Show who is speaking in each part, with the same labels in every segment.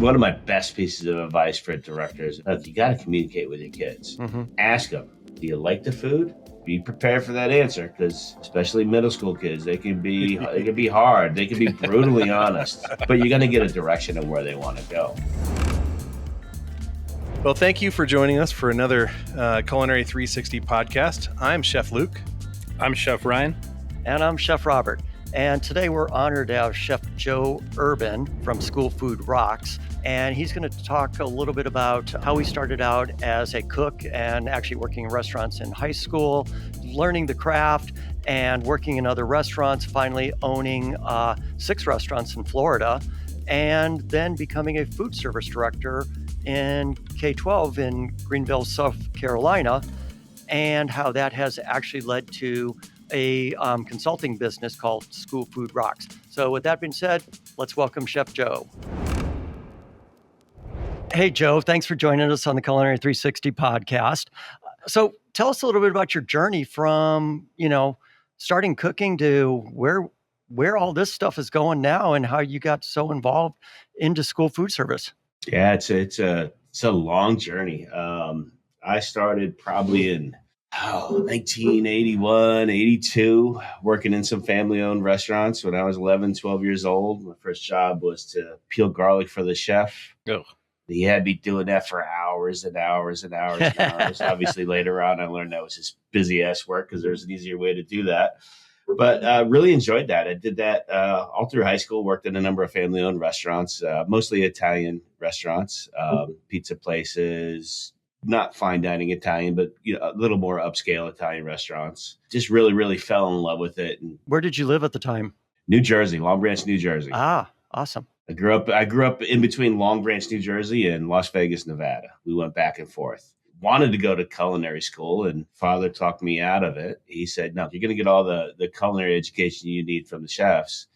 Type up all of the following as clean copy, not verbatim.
Speaker 1: One of my best pieces of advice for directors is you got to communicate with your kids. Ask them, do you like the food? Be prepared for that answer, because especially middle school kids, they can be hard. They can be brutally honest, but you're going to get a direction of where they want to go.
Speaker 2: Well, thank you for joining us for another Culinary 360 podcast. I'm Chef Luke.
Speaker 3: I'm Chef Ryan.
Speaker 4: And I'm Chef Robert. And today we're honored to have Chef Joe Urban from School Food Rocks. And he's going to talk a little bit about how he started out as a cook and actually working in restaurants in high school, learning the craft and working in other restaurants, finally owning 6 restaurants in Florida, and then becoming a food service director in K-12 in Greenville, South Carolina, and how that has actually led to a consulting business called School Food Rocks. So with that being said, let's welcome Chef Joe. Hey, Joe, thanks for joining us on the Culinary 360 podcast. So tell us a little bit about your journey from, starting cooking to where all this stuff is going now and how you got so involved into school food service.
Speaker 1: Yeah, it's a long journey. I started probably in 1981, 82, working in some family-owned restaurants when I was 11, 12 years old. My first job was to peel garlic for the chef.
Speaker 3: Oh.
Speaker 1: He had me doing that for hours and hours and hours and hours. Obviously, later on, I learned that was just busy-ass work because there's an easier way to do that. But really enjoyed that. I did that all through high school, worked in a number of family-owned restaurants, mostly Italian restaurants, pizza places, not fine dining Italian, but a little more upscale Italian restaurants. Just really, really fell in love with it. And
Speaker 4: where did you live at the time?
Speaker 1: New Jersey, Long Branch, New Jersey.
Speaker 4: Ah, awesome.
Speaker 1: I grew up in between Long Branch, New Jersey and Las Vegas, Nevada. We went back and forth. Wanted to go to culinary school, and father talked me out of it. He said, no, you're going to get all the culinary education you need from the chefs.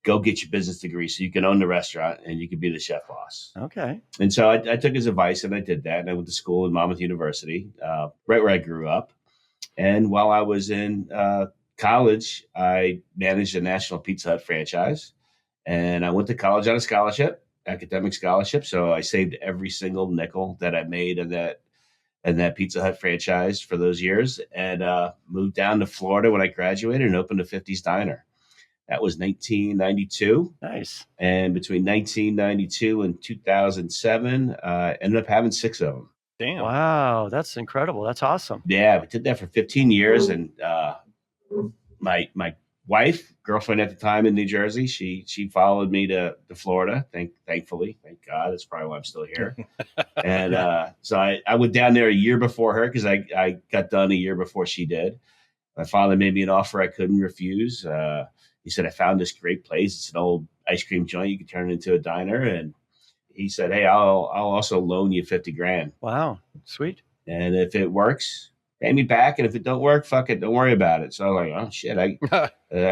Speaker 1: Go get your business degree so you can own the restaurant and you can be the chef boss.
Speaker 4: Okay.
Speaker 1: And so I took his advice and I did that. And I went to school in Monmouth University, right where I grew up. And while I was in college, I managed a national Pizza Hut franchise. And I went to college on a scholarship, academic scholarship. So I saved every single nickel that I made in that Pizza Hut franchise for those years, and moved down to Florida when I graduated and opened a 50s diner. That was 1992.
Speaker 4: Nice. And
Speaker 1: between 1992 and 2007, ended up having 6 of them.
Speaker 3: Damn.
Speaker 4: Wow, that's incredible. That's awesome.
Speaker 1: Yeah, we did that for 15 years. And my wife, girlfriend at the time in New Jersey, she followed me to Florida. Thankfully, thank God. That's probably why I'm still here. And so I went down there a year before her because I got done a year before she did. My father made me an offer I couldn't refuse. He said, I found this great place. It's an old ice cream joint. You can turn it into a diner. And he said, hey, I'll also loan you $50,000.
Speaker 4: Wow. Sweet.
Speaker 1: And if it works, pay me back. And if it don't work, fuck it. Don't worry about it. So I was like, oh shit, I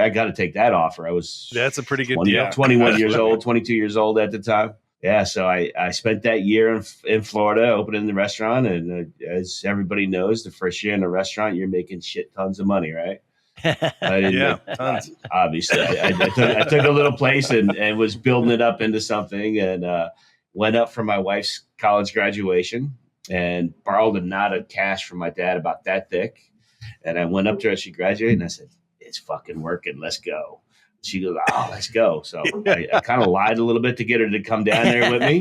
Speaker 1: got to take that offer. I was
Speaker 2: That's a pretty good
Speaker 1: 21 years old, 22 years old at the time. Yeah. So I spent that year in Florida opening the restaurant. And as everybody knows, the first year in a restaurant, you're making shit tons of money, right?
Speaker 2: Tons.
Speaker 1: Obviously, I took a little place and was building it up into something, and went up for my wife's college graduation and borrowed a knot of cash from my dad about that thick. And I went up to her as she graduated and I said, it's fucking working. Let's go. She goes, oh, let's go. So I kind of lied a little bit to get her to come down there with me.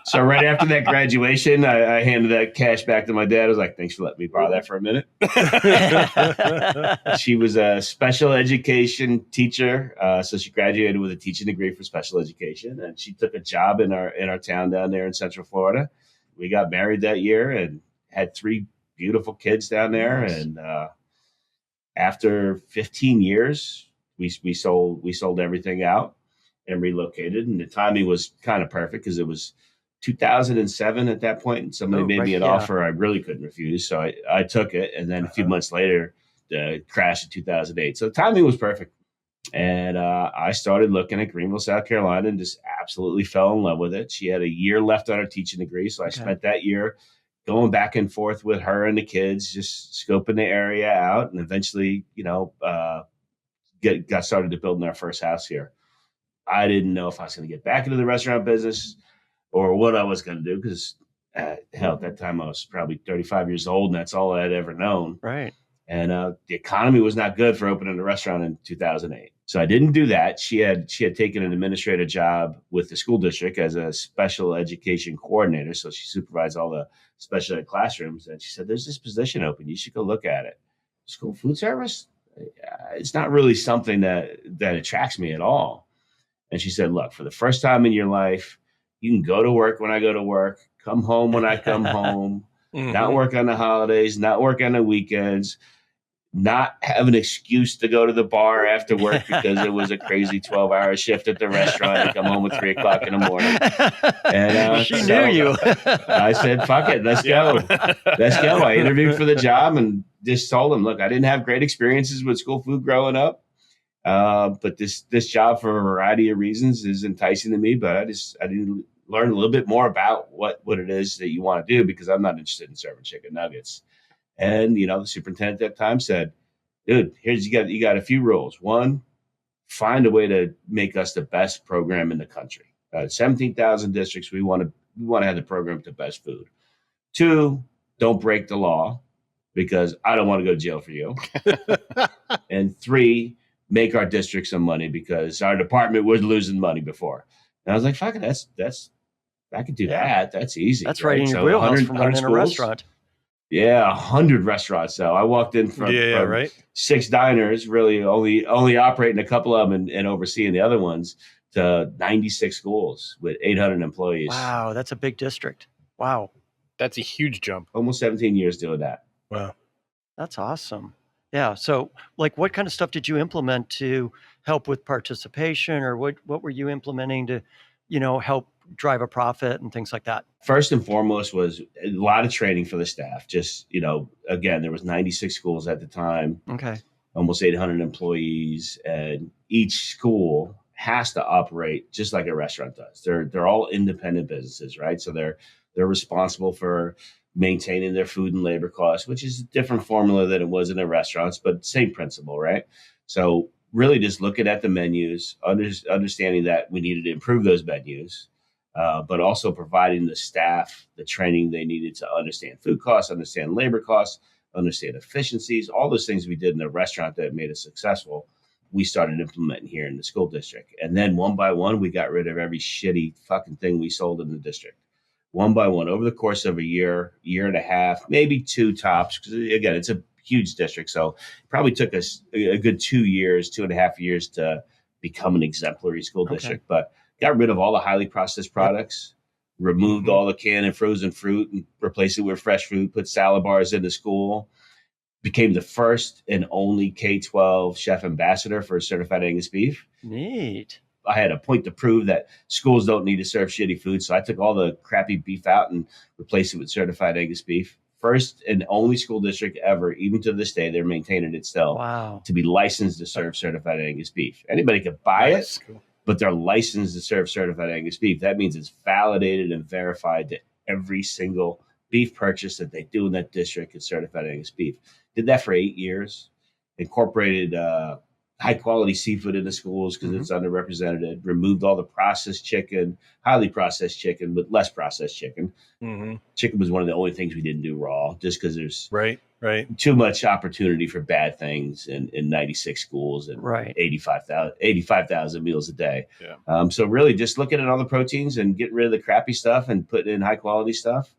Speaker 1: So right after that graduation, I handed that cash back to my dad. I was like, thanks for letting me borrow that for a minute. She was a special education teacher. So she graduated with a teaching degree for special education. And she took a job in our town down there in Central Florida. We got married that year and had 3 beautiful kids down there. Nice. And after 15 years, we sold everything out and relocated. And the timing was kind of perfect because it was 2007 at that point. And somebody made me an offer I really couldn't refuse. So I took it. And then a few months later, the crash in 2008. So the timing was perfect. And I started looking at Greenville, South Carolina, and just absolutely fell in love with it. She had a year left on her teaching degree. So I spent that year going back and forth with her and the kids, just scoping the area out, and eventually, got started to building our first house here. I didn't know if I was going to get back into the restaurant business or what I was going to do because, hell, at that time I was probably 35 years old, and that's all I had ever known.
Speaker 4: Right.
Speaker 1: And the economy was not good for opening a restaurant in 2008. So I didn't do that. She had taken an administrative job with the school district as a special education coordinator. So she supervised all the special ed classrooms. And she said, there's this position open. You should go look at it. School food service? It's not really something that attracts me at all. And she said, look, for the first time in your life, you can go to work when I go to work, come home when I come home, not work on the holidays, not work on the weekends, not have an excuse to go to the bar after work because it was a crazy 12-hour shift at the restaurant and come home at 3 o'clock in the morning. And
Speaker 4: she knew you.
Speaker 1: I said, fuck it, let's go. Let's go. I interviewed for the job and just told them, look, I didn't have great experiences with school food growing up. But this job, for a variety of reasons, is enticing to me. But I didn't learn a little bit more about what it is that you want to do, because I'm not interested in serving chicken nuggets. And, the superintendent at that time said, dude, you got a few rules. One, find a way to make us the best program in the country. 17,000 districts, we want to have the program with the best food. 2, don't break the law, because I don't want to go to jail for you. And 3, make our district some money, because our department was losing money before. And I was like, fuck it, that's I could do that. That's easy.
Speaker 4: That's right in your wheelhouse from running a restaurant.
Speaker 1: Yeah, 100 restaurants. So I walked in from 6 diners, really only operating a couple of them and overseeing the other ones, to 96 schools with 800 employees.
Speaker 4: Wow, that's a big district. Wow.
Speaker 2: That's a huge jump.
Speaker 1: Almost 17 years doing that.
Speaker 2: Wow.
Speaker 4: That's awesome. Yeah. So, what kind of stuff did you implement to help with participation, or what were you implementing to, help drive a profit and things like that?
Speaker 1: First and foremost was a lot of training for the staff. Just, again, there was 96 schools at the time.
Speaker 4: Okay.
Speaker 1: Almost 800 employees, and each school has to operate just like a restaurant does. They're all independent businesses, right? So they're responsible for maintaining their food and labor costs, which is a different formula than it was in the restaurants, but same principle, right? So really just looking at the menus, understanding that we needed to improve those menus, but also providing the staff the training they needed to understand food costs, understand labor costs, understand efficiencies, all those things we did in the restaurant that made us successful, we started implementing here in the school district. And then one by one, we got rid of every shitty fucking thing we sold in the district. One by one, over the course of a year and a half, maybe 2 tops, because again, it's a huge district. So it probably took us a good 2.5 years to become an exemplary school district, but got rid of all the highly processed products, removed all the canned and frozen fruit and replaced it with fresh fruit, put salad bars in the school, became the first and only K-12 chef ambassador for certified Angus beef.
Speaker 4: Neat.
Speaker 1: I had a point to prove that schools don't need to serve shitty food. So I took all the crappy beef out and replaced it with certified Angus beef. First and only school district ever, even to this day, they're maintaining it still, to be licensed to serve certified Angus beef. Anybody could buy it, but they're licensed to serve certified Angus beef. That means it's validated and verified that every single beef purchase that they do in that district is certified Angus beef. Did that for 8 years, incorporated high quality seafood in the schools because it's underrepresented, removed all the processed chicken, highly processed chicken, but less processed chicken. Chicken was one of the only things we didn't do raw, just because there's too much opportunity for bad things in 96 schools and 85,000 meals a day. So really just looking at all the proteins and getting rid of the crappy stuff and putting in high quality stuff,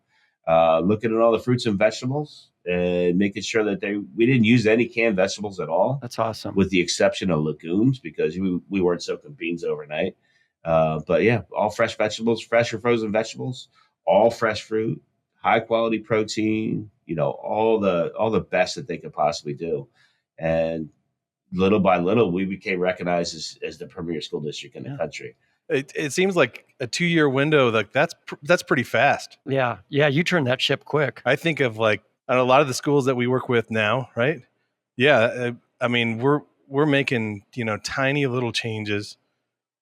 Speaker 1: looking at all the fruits and vegetables, and making sure that we didn't use any canned vegetables at all.
Speaker 4: That's awesome.
Speaker 1: With the exception of legumes, because we weren't soaking beans overnight. But yeah, all fresh vegetables, fresh or frozen vegetables, all fresh fruit, high quality protein, all the best that they could possibly do. And little by little, we became recognized as the premier school district in the country.
Speaker 2: It seems like a 2-year window. Like that's pretty fast.
Speaker 4: Yeah. You turned that ship quick.
Speaker 2: I think of a lot of the schools that we work with now, right? Yeah. I mean, we're making, tiny little changes,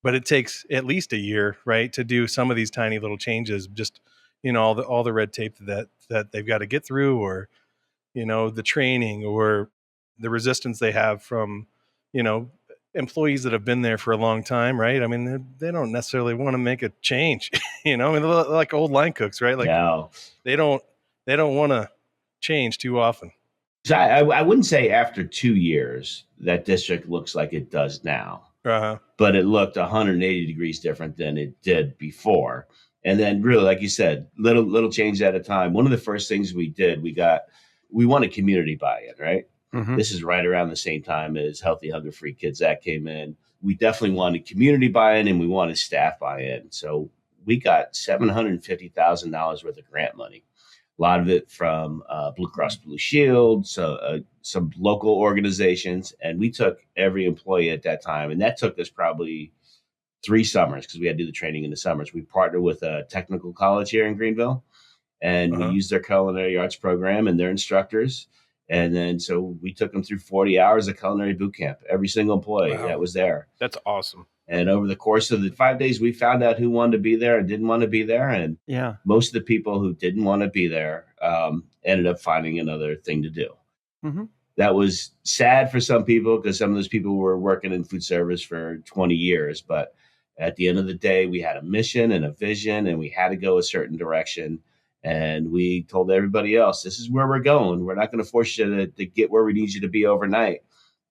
Speaker 2: but it takes at least a year, right, to do some of these tiny little changes. Just, all the red tape that they've got to get through, or, the training, or the resistance they have from, employees that have been there for a long time, right? I mean, they don't necessarily want to make a change, I mean, they're like old line cooks, right? Like
Speaker 1: No.
Speaker 2: they don't want to change too often.
Speaker 1: So I wouldn't say after 2 years that district looks like it does now, but it looked 180 degrees different than it did before. And then really, like you said, little change at a time. One of the first things we did, we wanted community buy-in, right?
Speaker 4: Mm-hmm.
Speaker 1: This is right around the same time as Healthy Hunger Free Kids Act came in. We definitely wanted community buy-in and we wanted staff buy-in. So we got $750,000 worth of grant money. A lot of it from Blue Cross Blue Shield, so some local organizations. And we took every employee at that time. And that took us probably 3 summers because we had to do the training in the summers. We partnered with a technical college here in Greenville, and we used their culinary arts program and their instructors. And then so we took them through 40 hours of culinary boot camp, every single employee that was there.
Speaker 3: That's awesome.
Speaker 1: And over the course of the 5 days, we found out who wanted to be there and didn't want to be there. And most of the people who didn't want to be there ended up finding another thing to do.
Speaker 4: Mm-hmm.
Speaker 1: That was sad for some people because some of those people were working in food service for 20 years. But at the end of the day, we had a mission and a vision, and we had to go a certain direction. And we told everybody else, this is where we're going. We're not going to force you to get where we need you to be overnight,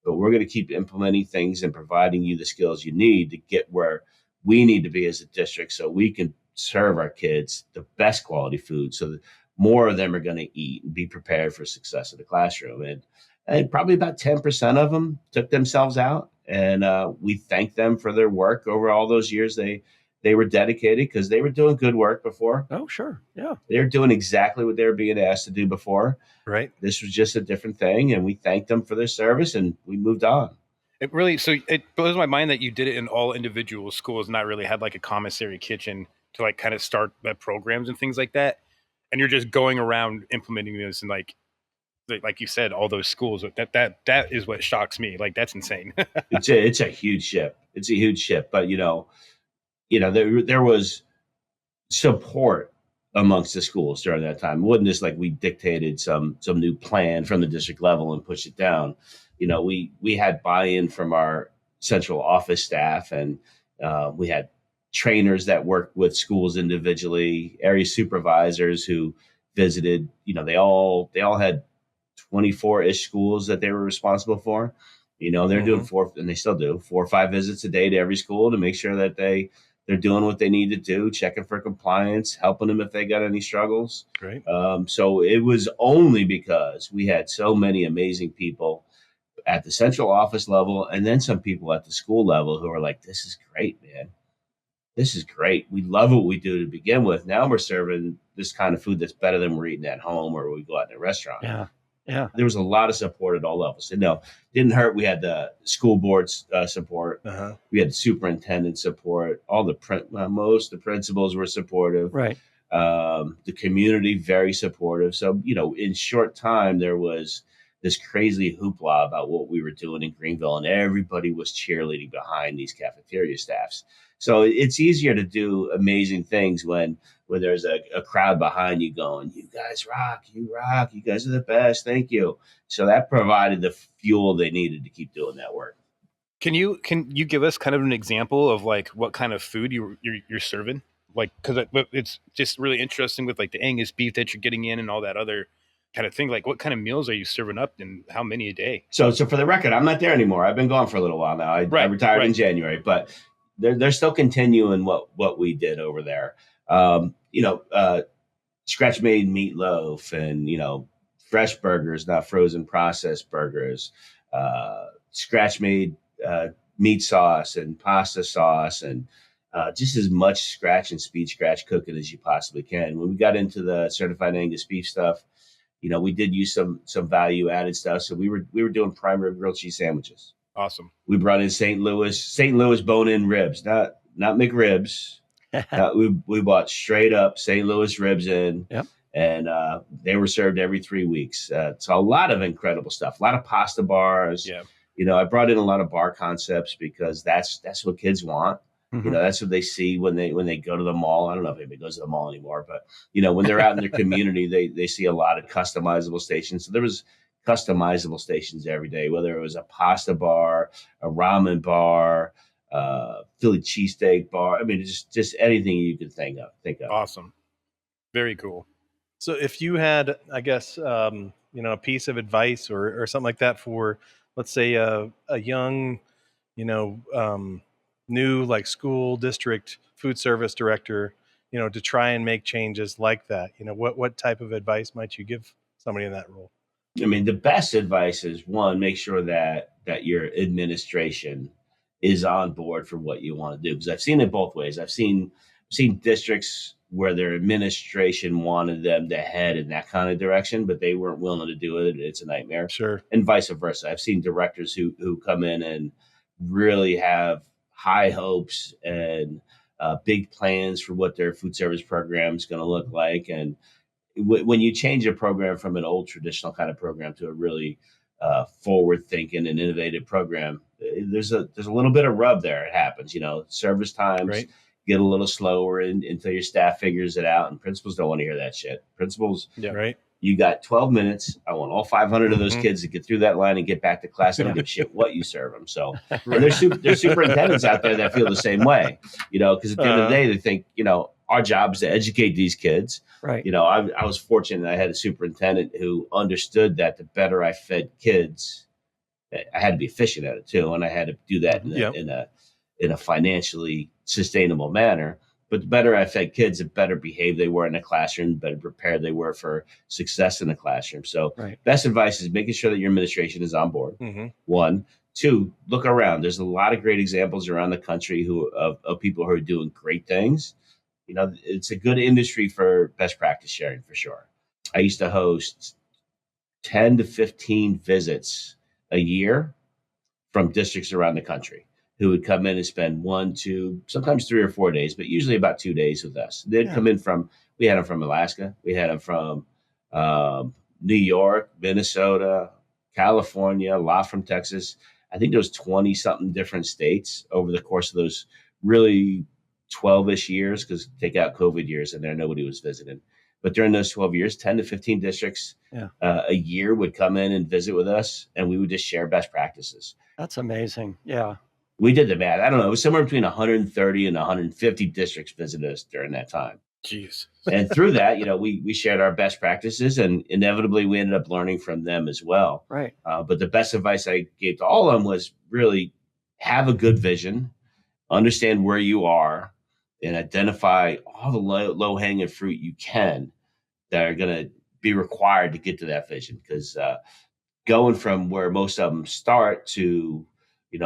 Speaker 1: but we're going to keep implementing things and providing you the skills you need to get where we need to be as a district so we can serve our kids the best quality food so that more of them are going to eat and be prepared for success in the classroom. And probably about 10% of them took themselves out. And we thank them for their work over all those years. They were dedicated because they were doing good work before.
Speaker 4: Oh, sure. Yeah.
Speaker 1: They were doing exactly what they were being asked to do before.
Speaker 2: Right.
Speaker 1: This was just a different thing. And we thanked them for their service and we moved on.
Speaker 3: It blows my mind that you did it in all individual schools, not really had like a commissary kitchen to like kind of start programs and things like that. And you're just going around implementing this and like you said, all those schools. That is what shocks me. Like, that's insane.
Speaker 1: It's a huge ship. It's a huge ship. But, there was support amongst the schools during that time. It wasn't just like we dictated some new plan from the district level and pushed it down. We had buy-in from our central office staff, and we had trainers that worked with schools individually, area supervisors who visited. They all had 24-ish schools that they were responsible for. They're doing 4, and they still do 4 or 5 visits a day to every school to make sure that they're doing what they need to do, checking for compliance, helping them if they got any struggles.
Speaker 2: Great.
Speaker 1: So it was only because we had so many amazing people at the central office level and then some people at the school level who are like, this is great, man. This is great. We love what we do to begin with. Now we're serving this kind of food that's better than we're eating at home or we go out in a restaurant.
Speaker 4: Yeah.
Speaker 1: There was a lot of support at all levels. And no, didn't hurt. We had the school board's support. We had superintendent support. Most the principals were supportive.
Speaker 4: Right.
Speaker 1: The community, very supportive. So, in short time, there was this crazy hoopla about what we were doing in Greenville, and everybody was cheerleading behind these cafeteria staffs. So it's easier to do amazing things when there's a crowd behind you going, you guys rock, you guys are the best, thank you. So that provided the fuel they needed to keep doing that work.
Speaker 3: Can you give us kind of an example of like what kind of food you're serving? Like, because it's just really interesting with like the Angus beef that you're getting in and all that other kind of thing. Like, what kind of meals are you serving up and how many a day? So
Speaker 1: for the record, I'm not there anymore. I've been gone for a little while now. I retired in January, but they're still continuing what we did over there. Scratch made meatloaf and, fresh burgers, not frozen processed burgers, scratch made meat sauce and pasta sauce and just as much scratch and speed scratch cooking as you possibly can. When we got into the certified Angus beef stuff, we did use some value added stuff. So we were doing prime rib grilled cheese sandwiches.
Speaker 3: Awesome.
Speaker 1: We brought in St. Louis bone-in ribs, not McRibs. We bought straight up St. Louis ribs in, and they were served every 3 weeks. So a lot of incredible stuff, a lot of pasta bars. Yeah. I brought in a lot of bar concepts because that's what kids want. Mm-hmm. That's what they see when they go to the mall. I don't know if anybody goes to the mall anymore, but when they're out in their community, they see a lot of customizable stations. So there was customizable stations every day, whether it was a pasta bar, a ramen bar, Philly cheesesteak bar. I mean, just anything you could think of.
Speaker 3: Awesome. Very cool.
Speaker 2: So if you had, I guess, a piece of advice or something like that for, let's say, a young, new like school district food service director, to try and make changes like that, what type of advice might you give somebody in that role?
Speaker 1: I mean, the best advice is, one, make sure that your administration is on board for what you want to do. Because I've seen it both ways. I've seen districts where their administration wanted them to head in that kind of direction, but they weren't willing to do it. It's a nightmare.
Speaker 2: Sure.
Speaker 1: And vice versa. I've seen directors who come in and really have high hopes and big plans for what their food service program is going to look like. And when you change a program from an old traditional kind of program to a really forward thinking and innovative program, there's a little bit of rub there. It happens, service times
Speaker 2: Right.
Speaker 1: get a little slower until your staff figures it out. And principals don't want to hear that shit. Principals,
Speaker 2: Yeah. Right.
Speaker 1: You got 12 minutes. I want all 500 of those kids to get through that line and get back to class. I don't give a shit what you serve them. So and there's superintendents out there that feel the same way, because at the end of the day, they think, our job is to educate these kids.
Speaker 4: Right.
Speaker 1: I was fortunate. I had a superintendent who understood that the better I fed kids, I had to be efficient at it too. And I had to do that in a financially sustainable manner. But the better I fed kids, the better behaved they were in the classroom, the better prepared they were for success in the classroom. So best advice is making sure that your administration is on board. Mm-hmm. 1, 2, look around. There's a lot of great examples around the country of people who are doing great things. It's a good industry for best practice sharing for sure. I used to host 10 to 15 visits a year from districts around the country who would come in and spend 1, 2, sometimes 3 or 4 days, but usually about 2 days with us. They'd come in we had them from Alaska. We had them from New York, Minnesota, California, a lot from Texas. I think there was 20 something different states over the course of those really 12-ish years, because take out COVID years and there, nobody was visiting. But during those 12 years, 10 to 15 districts a year would come in and visit with us, and we would just share best practices.
Speaker 4: That's amazing. Yeah.
Speaker 1: We did the math. I don't know. It was somewhere between 130 and 150 districts visited us during that time.
Speaker 3: Jeez.
Speaker 1: And through that, we shared our best practices, and inevitably we ended up learning from them as well.
Speaker 4: Right.
Speaker 1: But the best advice I gave to all of them was really have a good vision, understand where you are, and identify all the low-hanging fruit you can that are going to be required to get to that vision. Because going from where most of them start to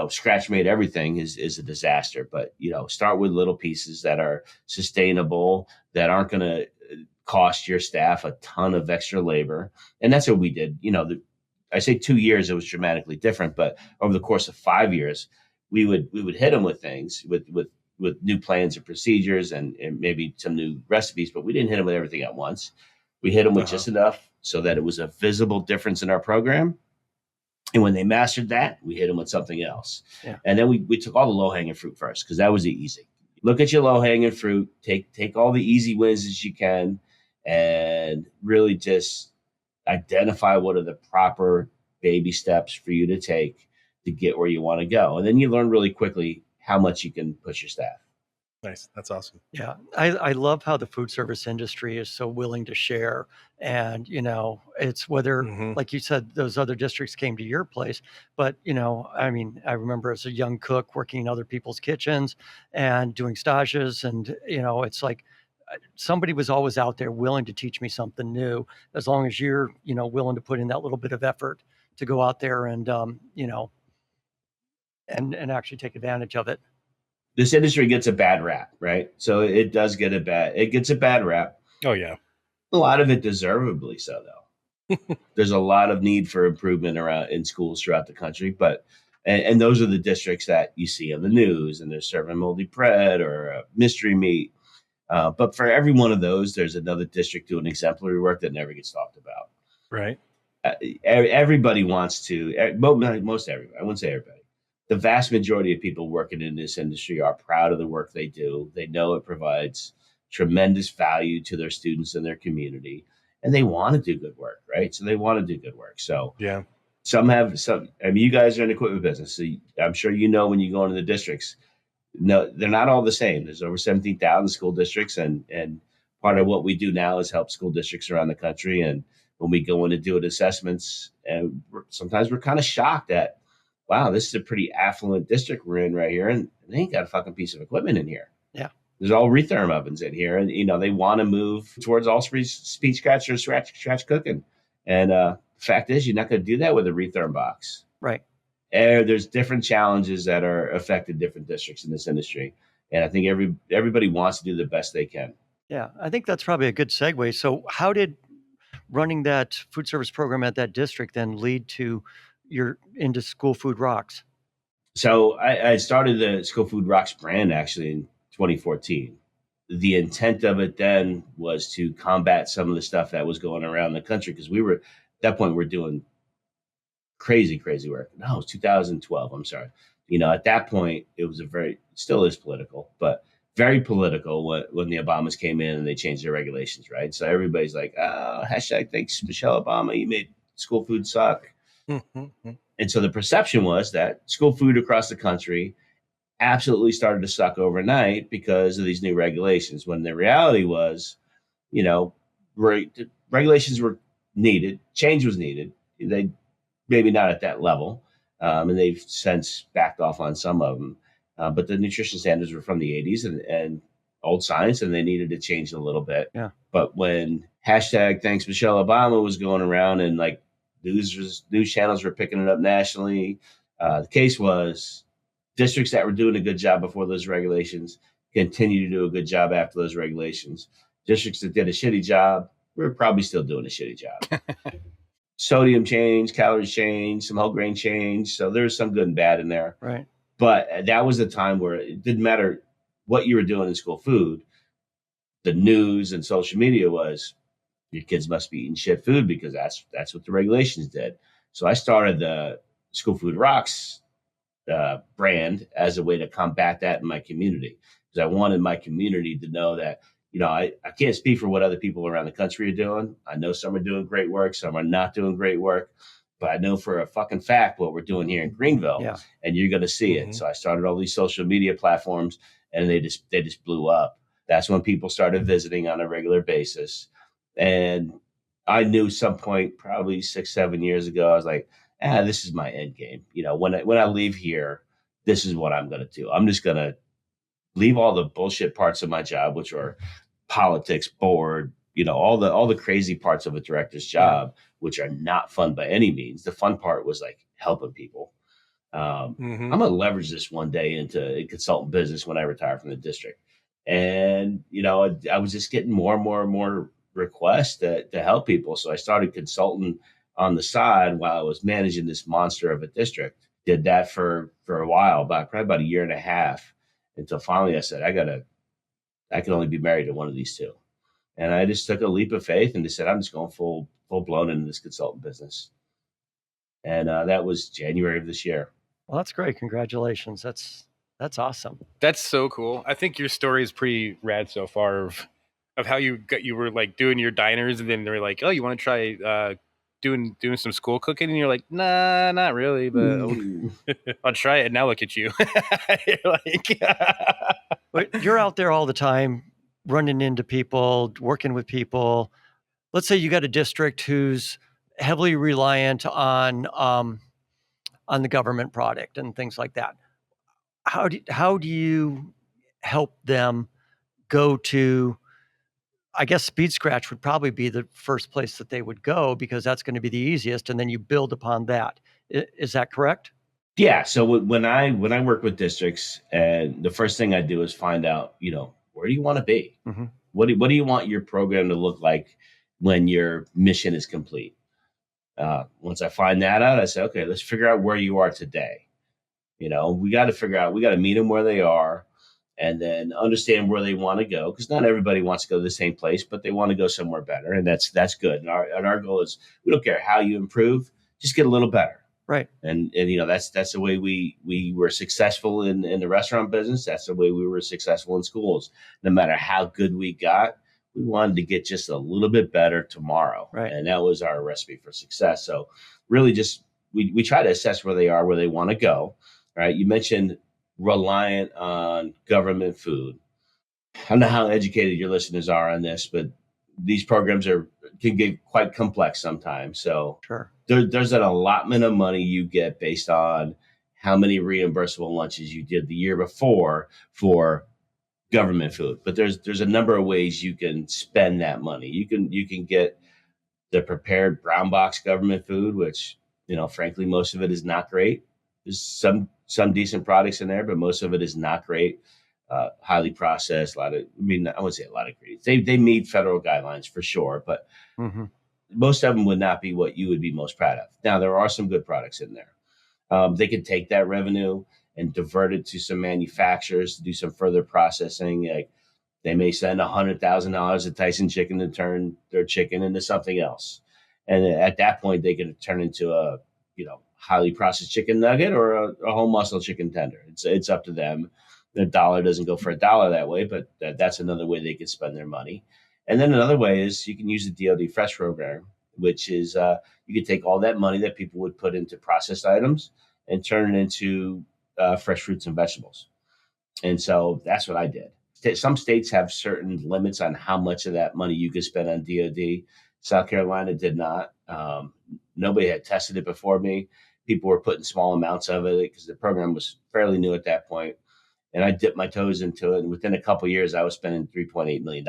Speaker 1: scratch made everything is a disaster. But, start with little pieces that are sustainable, that aren't going to cost your staff a ton of extra labor. And that's what we did. I say 2 years, it was dramatically different, but over the course of 5 years, we would hit them with things, with new plans and procedures and maybe some new recipes, but we didn't hit them with everything at once. We hit them with just enough so that it was a visible difference in our program. And when they mastered that, we hit them with something else. Yeah. And then we took all the low-hanging fruit first, because that was the easy. Look at your low-hanging fruit, take all the easy wins as you can, and really just identify what are the proper baby steps for you to take to get where you want to go. And then you learn really quickly how much you can push your staff.
Speaker 2: Nice. That's awesome.
Speaker 4: Yeah. I love how the food service industry is so willing to share. And, it's whether, like you said, those other districts came to your place. But, I remember as a young cook working in other people's kitchens and doing stages. And, it's like somebody was always out there willing to teach me something new, as long as you're, willing to put in that little bit of effort to go out there and, and actually take advantage of it.
Speaker 1: This industry gets a bad rap, right? So it gets a bad rap.
Speaker 3: Oh yeah.
Speaker 1: A lot of it deservedly so, though. There's a lot of need for improvement around in schools throughout the country, but and those are the districts that you see on the news, and they're serving moldy bread or mystery meat. But for every one of those, there's another district doing exemplary work that never gets talked about.
Speaker 2: Right.
Speaker 1: Everybody wants to. Most everybody. I wouldn't say everybody. The vast majority of people working in this industry are proud of the work they do. They know it provides tremendous value to their students and their community. and they want to do good work, right? So they want to do good work. So
Speaker 2: Yeah.
Speaker 1: some have some. I mean, you guys are in the equipment business, so I'm sure you know when you go into the districts. No, they're not all the same. There's over 17,000 school districts, and part of what we do now is help school districts around the country. And when we go in to do assessments, and sometimes we're kind of shocked at, wow, this is a pretty affluent district we're in right here, and they ain't got a fucking piece of equipment in here.
Speaker 4: Yeah.
Speaker 1: There's all retherm ovens in here, and they want to move towards all speed scratch or scratch cooking. And the fact is, you're not going to do that with a retherm box.
Speaker 4: Right.
Speaker 1: And there's different challenges that are affecting different districts in this industry, and I think everybody wants to do the best they can.
Speaker 4: Yeah, I think that's probably a good segue. So how did running that food service program at that district then lead to your into School Food Rocks?
Speaker 1: So I started the School Food Rocks brand actually in 2014. The intent of it then was to combat some of the stuff that was going around the country, because we were at that point we're doing crazy work. No, it was 2012. I'm sorry. At that point it was still is political, but very political when the Obamas came in and they changed their regulations, right? So everybody's like, oh, hashtag thanks Michelle Obama, you made school food suck. And so the perception was that school food across the country absolutely started to suck overnight because of these new regulations, when the reality was, regulations were needed, change was needed. They maybe not at that level, and they've since backed off on some of them. But the nutrition standards were from the 80s and old science, and they needed to change a little bit.
Speaker 4: Yeah.
Speaker 1: But when hashtag thanks Michelle Obama was going around, and like news channels were picking it up nationally, the case was districts that were doing a good job before those regulations continue to do a good job after those regulations. Districts that did a shitty job, we're probably still doing a shitty job. Sodium change, calories change, some whole grain change. So there's some good and bad in there.
Speaker 4: Right.
Speaker 1: But that was the time where it didn't matter what you were doing in school food. The news and social media was, your kids must be eating shit food because that's what the regulations did. So I started the School Food Rocks brand as a way to combat that in my community, because I wanted my community to know that, I can't speak for what other people around the country are doing. I know some are doing great work, some are not doing great work, but I know for a fucking fact what we're doing here in Greenville, and you're going to see it. So I started all these social media platforms, and they just blew up. That's when people started visiting on a regular basis. And I knew some point, probably 6-7 years ago, I was like, this is my end game. When I leave here, this is what I'm going to do. I'm just going to leave all the bullshit parts of my job, which are politics, board, all the crazy parts of a director's job, which are not fun by any means. The fun part was like helping people. I'm going to leverage this one day into a consultant business when I retire from the district. And, I was just getting more and more requests to help people. So I started consulting on the side while I was managing this monster of a district. Did that for a while, probably about a year and a half, until finally I said, I can only be married to one of these two. And I just took a leap of faith and just said, I'm just going full blown into this consultant business. And that was January of this year.
Speaker 4: Well, that's great. Congratulations. That's awesome.
Speaker 3: That's so cool. I think your story is pretty rad so far of how you were like doing your diners, and then they're like, oh, you want to try doing some school cooking? And you're like, nah, not really, but I'll try it. And now look at you. You're like,
Speaker 4: But you're out there all the time, running into people, working with people. Let's say you got a district who's heavily reliant on the government product and things like that. How do you help them go to, I guess Speed Scratch would probably be the first place that they would go, because that's going to be the easiest, and then you build upon that. Is that correct?
Speaker 1: Yeah. So when I work with districts, and the first thing I do is find out, where do you want to be?
Speaker 4: Mm-hmm.
Speaker 1: What do you want your program to look like when your mission is complete? Once I find that out, I say, okay, let's figure out where you are today. We got to meet them where they are, and then understand where they want to go, because not everybody wants to go to the same place, but they want to go somewhere better, and that's good. And our goal is, we don't care how you improve, just get a little better.
Speaker 4: Right.
Speaker 1: And that's the way we were successful in the restaurant business. That's the way we were successful in schools. No matter how good we got, We wanted to get just a little bit better tomorrow.
Speaker 4: Right.
Speaker 1: And that was our recipe for success. So really just, we try to assess where they are, where they want to go. Right. You mentioned reliant on government food. I don't know how educated your listeners are on this, but these programs can get quite complex sometimes. So
Speaker 4: Sure.
Speaker 1: There's an allotment of money you get based on how many reimbursable lunches you did the year before for government food. But there's a number of ways you can spend that money. You can get the prepared brown box government food, which, frankly, most of it is not great. There's some decent products in there, but most of it is not great. Highly processed, I wouldn't say a lot of ingredients. They meet federal guidelines for sure, but most of them would not be what you would be most proud of. Now, there are some good products in there. They can take that revenue and divert it to some manufacturers to do some further processing. Like they may send $100,000 to Tyson Chicken to turn their chicken into something else. And at that point, they can turn into a, highly processed chicken nugget or a whole muscle chicken tender. It's up to them. The dollar doesn't go for $1 that way, but that's another way they can spend their money. And then another way is you can use the DoD Fresh program, which is you can take all that money that people would put into processed items and turn it into fresh fruits and vegetables. And so that's what I did. Some states have certain limits on how much of that money you could spend on DoD. South Carolina did not. Nobody had tested it before me. People were putting small amounts of it because the program was fairly new at that point. And I dipped my toes into it. And within a couple of years, I was spending $3.8 million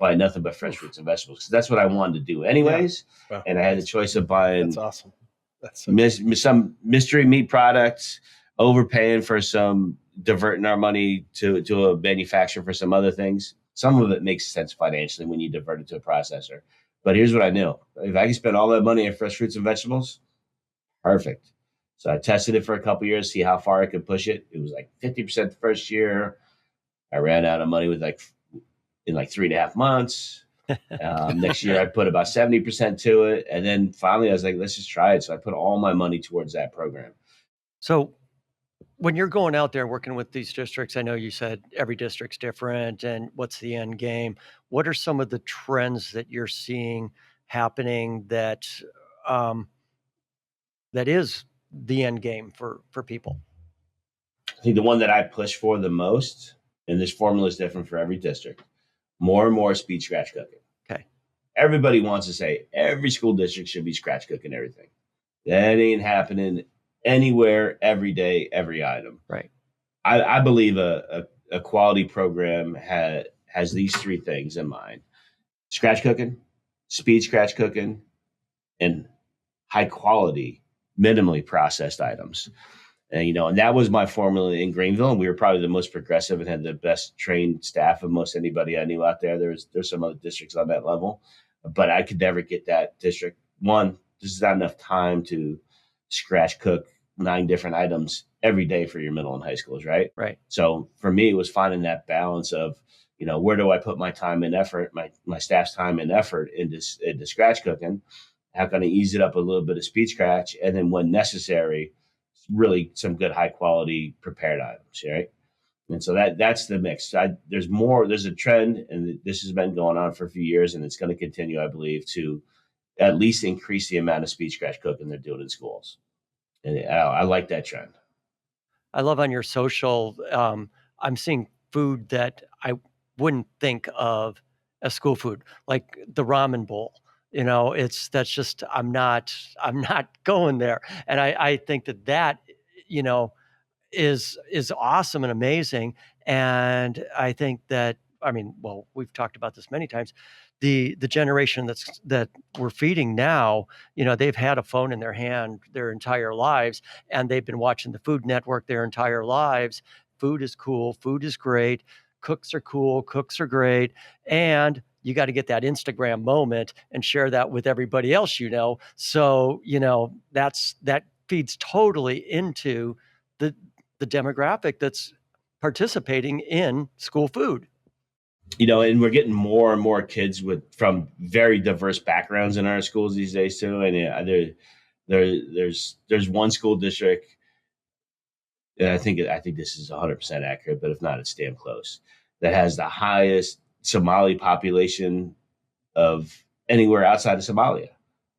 Speaker 1: buying nothing but fresh fruits and vegetables. Because that's what I wanted to do anyways. Yeah. Wow. And I had the choice of buying
Speaker 2: that's awesome. That's so
Speaker 1: some mystery meat products, overpaying for some, diverting our money to a manufacturer for some other things. Some of it makes sense financially when you divert it to a processor. But here's what I knew. If I can spend all that money on fresh fruits and vegetables, perfect. So I tested it for a couple of years, see how far I could push it. It was like 50% the first year. I ran out of money in 3.5 months. Next year, I put about 70% to it. And then finally, I was like, let's just try it. So I put all my money towards that program.
Speaker 4: So when you're going out there working with these districts, I know you said every district's different and what's the end game. What are some of the trends that you're seeing happening that is the end game for people?
Speaker 1: I think the one that I push for the most, and this formula is different for every district, more and more speed scratch cooking.
Speaker 4: Okay.
Speaker 1: Everybody wants to say every school district should be scratch cooking everything. That ain't happening anywhere, every day, every item.
Speaker 4: Right.
Speaker 1: I believe a quality program has these three things in mind: scratch cooking, speed scratch cooking, and high quality, minimally processed items. And, and that was my formula in Greenville. And we were probably the most progressive and had the best trained staff of most anybody I knew out there. There's some other districts on that level, but I could never get that district. One, there's not enough time to scratch cook 9 different items every day for your middle and high schools, right?
Speaker 4: Right.
Speaker 1: So for me, it was finding that balance of, where do I put my time and effort, my staff's time and effort into scratch cooking? How can I ease it up a little bit of speed scratch? And then when necessary, really some good high quality prepared items, right? And so that's the mix. There's a trend, and this has been going on for a few years, and it's going to continue, I believe, to at least increase the amount of speed scratch cooking they're doing in schools. And I like that trend. I
Speaker 4: love on your social, I'm seeing food that I wouldn't think of as school food, like the ramen bowl. I'm not going there. And I think that, is awesome and amazing. And I think that, we've talked about this many times. The generation that we're feeding now, they've had a phone in their hand their entire lives, and they've been watching the Food Network their entire lives. Food is cool. Food is great. Cooks are cool. Cooks are great. And you got to get that Instagram moment and share that with everybody else, So, that feeds totally into the demographic that's participating in school food.
Speaker 1: And we're getting more and more kids from very diverse backgrounds in our schools these days too. And there's one school district, and I think this is 100% accurate, but if not, it's damn close, that has the highest Somali population of anywhere outside of Somalia,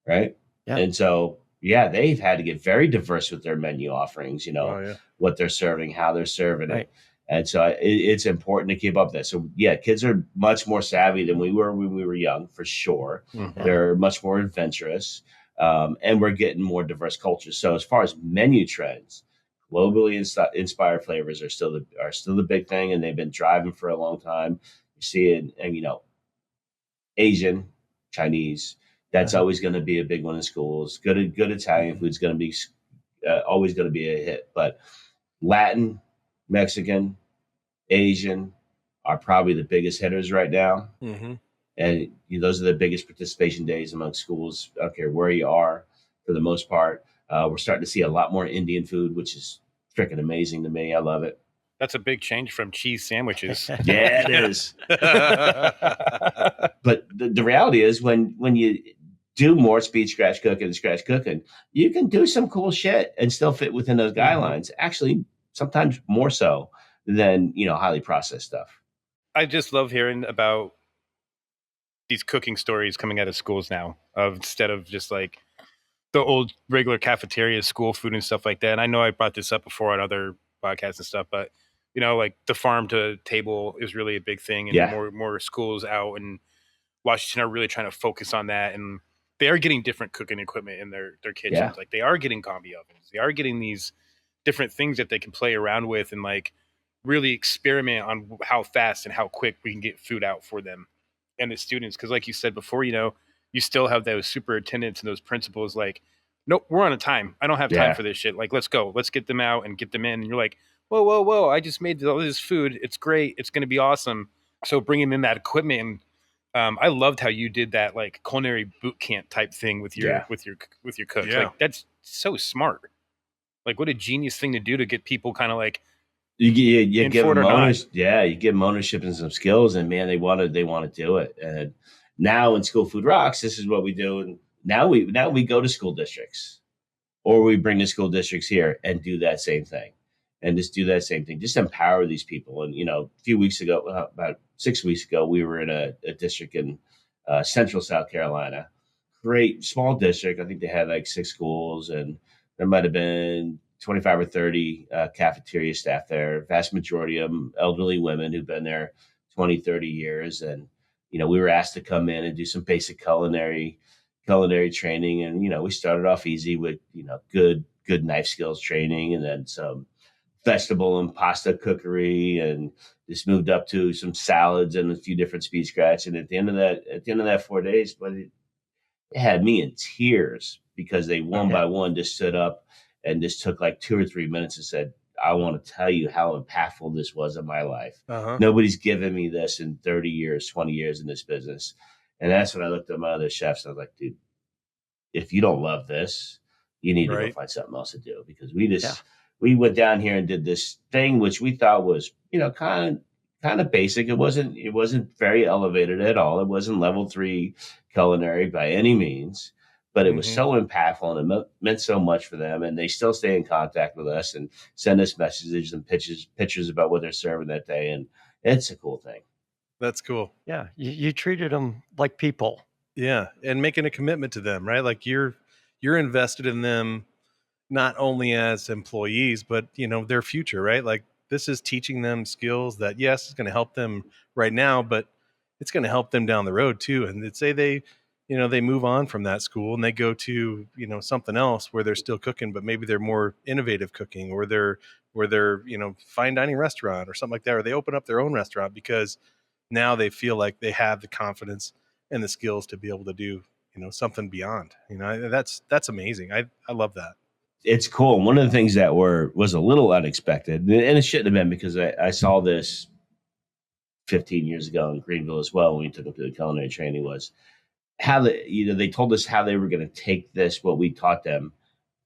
Speaker 1: right?
Speaker 4: Yeah.
Speaker 1: And so, yeah, they've had to get very diverse with their menu offerings, what they're serving, how they're serving
Speaker 4: Right.
Speaker 1: it. And so it's important to keep up with that. So, yeah, kids are much more savvy than we were when we were young, for sure.
Speaker 3: Mhm.
Speaker 1: They're much more adventurous, and we're getting more diverse cultures. So as far as menu trends, globally inspired flavors are still the big thing, and they've been driving for a long time. You see it, and Asian, Chinese, that's always going to be a big one in schools. Good Italian food's going to be always going to be a hit, but Latin, Mexican, Asian are probably the biggest hitters right now.
Speaker 2: Mm-hmm.
Speaker 1: And those are the biggest participation days among schools. I don't care where you are, for the most part. We're starting to see a lot more Indian food, which is freaking amazing to me. I love it.
Speaker 3: That's a big change from cheese sandwiches.
Speaker 1: Yeah, it is. But the reality is, when you do more speed scratch cooking, you can do some cool shit and still fit within those guidelines. Actually, sometimes more so than highly processed stuff.
Speaker 3: I just love hearing about these cooking stories coming out of schools now, instead of just like the old regular cafeteria school food and stuff like that. And I know I brought this up before on other podcasts and stuff, but like the farm to table is really a big thing, and more schools out in Washington are really trying to focus on that. And they are getting different cooking equipment in their kitchens.
Speaker 1: Yeah.
Speaker 3: Like they are getting combi ovens. They are getting these different things that they can play around with and like really experiment on how fast and how quick we can get food out for them and the students. Because like you said before, you still have those superintendents and those principals like, nope, we're on a time. I don't have time for this shit. Like, let's go. Let's get them out and get them in. And you're like, whoa. I just made all this food. It's great. It's going to be awesome. So bringing in that equipment. And I loved how you did that like culinary boot camp type thing with your cooks.
Speaker 2: Yeah.
Speaker 3: Like that's so smart. Like what a genius thing to do to get people kind of like
Speaker 1: you give them ownership.
Speaker 3: not.
Speaker 1: Yeah, you give them ownership and some skills, and man, they want to do it. And now in School Food Rocks, this is what we do. And now we go to school districts, or we bring the school districts here and do that same thing, and just do that same thing. Just empower these people. And a few weeks ago, about 6 weeks ago, we were in a district in central South Carolina. Great small district. I think they had like 6 schools, and there might have been 25 or 30 cafeteria staff there. Vast majority of them elderly women who've been there 20, 30 years. And, we were asked to come in and do some basic culinary training. And, we started off easy with, good knife skills training, and then some vegetable and pasta cookery, and just moved up to some salads and a few different speed scratch. And at the end of that 4 days, but it had me in tears, because they one by one just stood up and just took like 2 or 3 minutes and said, I want to tell you how impactful this was in my life. Nobody's given me this in 30 years, 20 years in this business. And that's when I looked at my other chefs. And I was like, dude, if you don't love this, you need to go find something else to do, because we went down here and did this thing, which we thought was, kind of basic. It wasn't very elevated at all. It wasn't level 3 culinary by any means, but it was so impactful, and it meant so much for them. And they still stay in contact with us and send us messages and pictures about what they're serving that day. And it's a cool thing.
Speaker 2: That's cool.
Speaker 4: Yeah. You treated them like people.
Speaker 2: Yeah. And making a commitment to them, right? Like you're invested in them, not only as employees, but their future, right? Like this is teaching them skills that, yes, it's going to help them right now, but it's going to help them down the road too. And let's say they move on from that school and they go to, something else where they're still cooking, but maybe they're more innovative cooking, or they're fine dining restaurant or something like that, or they open up their own restaurant because now they feel like they have the confidence and the skills to be able to do, something beyond. That's amazing. I love that.
Speaker 1: It's cool. One of the things that was a little unexpected, and it shouldn't have been, because I saw this 15 years ago in Greenville as well when we took them to the culinary training, was how they told us how they were going to take this, what we taught them,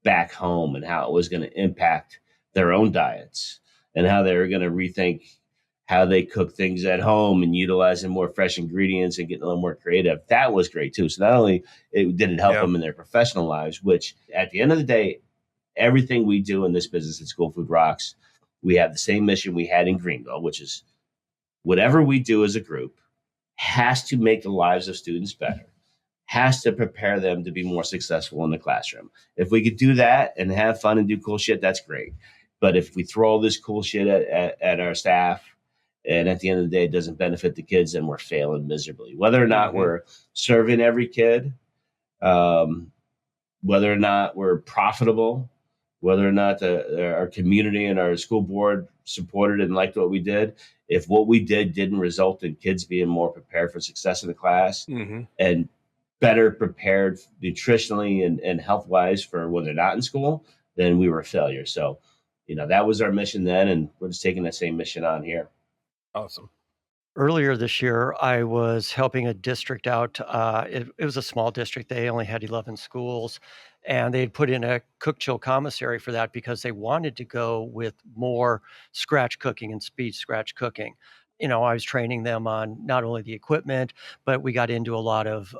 Speaker 1: back home, and how it was going to impact their own diets, and how they were going to rethink how they cook things at home and utilizing more fresh ingredients and getting a little more creative. That was great too. So not only did it help them in their professional lives, which at the end of the day, everything we do in this business at School Food Rocks, we have the same mission we had in Greenville, which is whatever we do as a group, has to make the lives of students better, has to prepare them to be more successful in the classroom. If we could do that and have fun and do cool shit, that's great. But if we throw all this cool shit at our staff, and at the end of the day, it doesn't benefit the kids, then we're failing miserably. Whether or not we're serving every kid, whether or not we're profitable, whether or not our community and our school board supported and liked what we did, if what we did didn't result in kids being more prepared for success in the class and better prepared nutritionally and health-wise for when they're not in school, then we were a failure. So, that was our mission then, and we're just taking that same mission on here.
Speaker 3: Awesome.
Speaker 4: Earlier this year, I was helping a district out. It was a small district. They only had 11 schools, and they'd put in a cook chill commissary for that because they wanted to go with more scratch cooking and speed scratch cooking. I was training them on not only the equipment, but we got into a lot of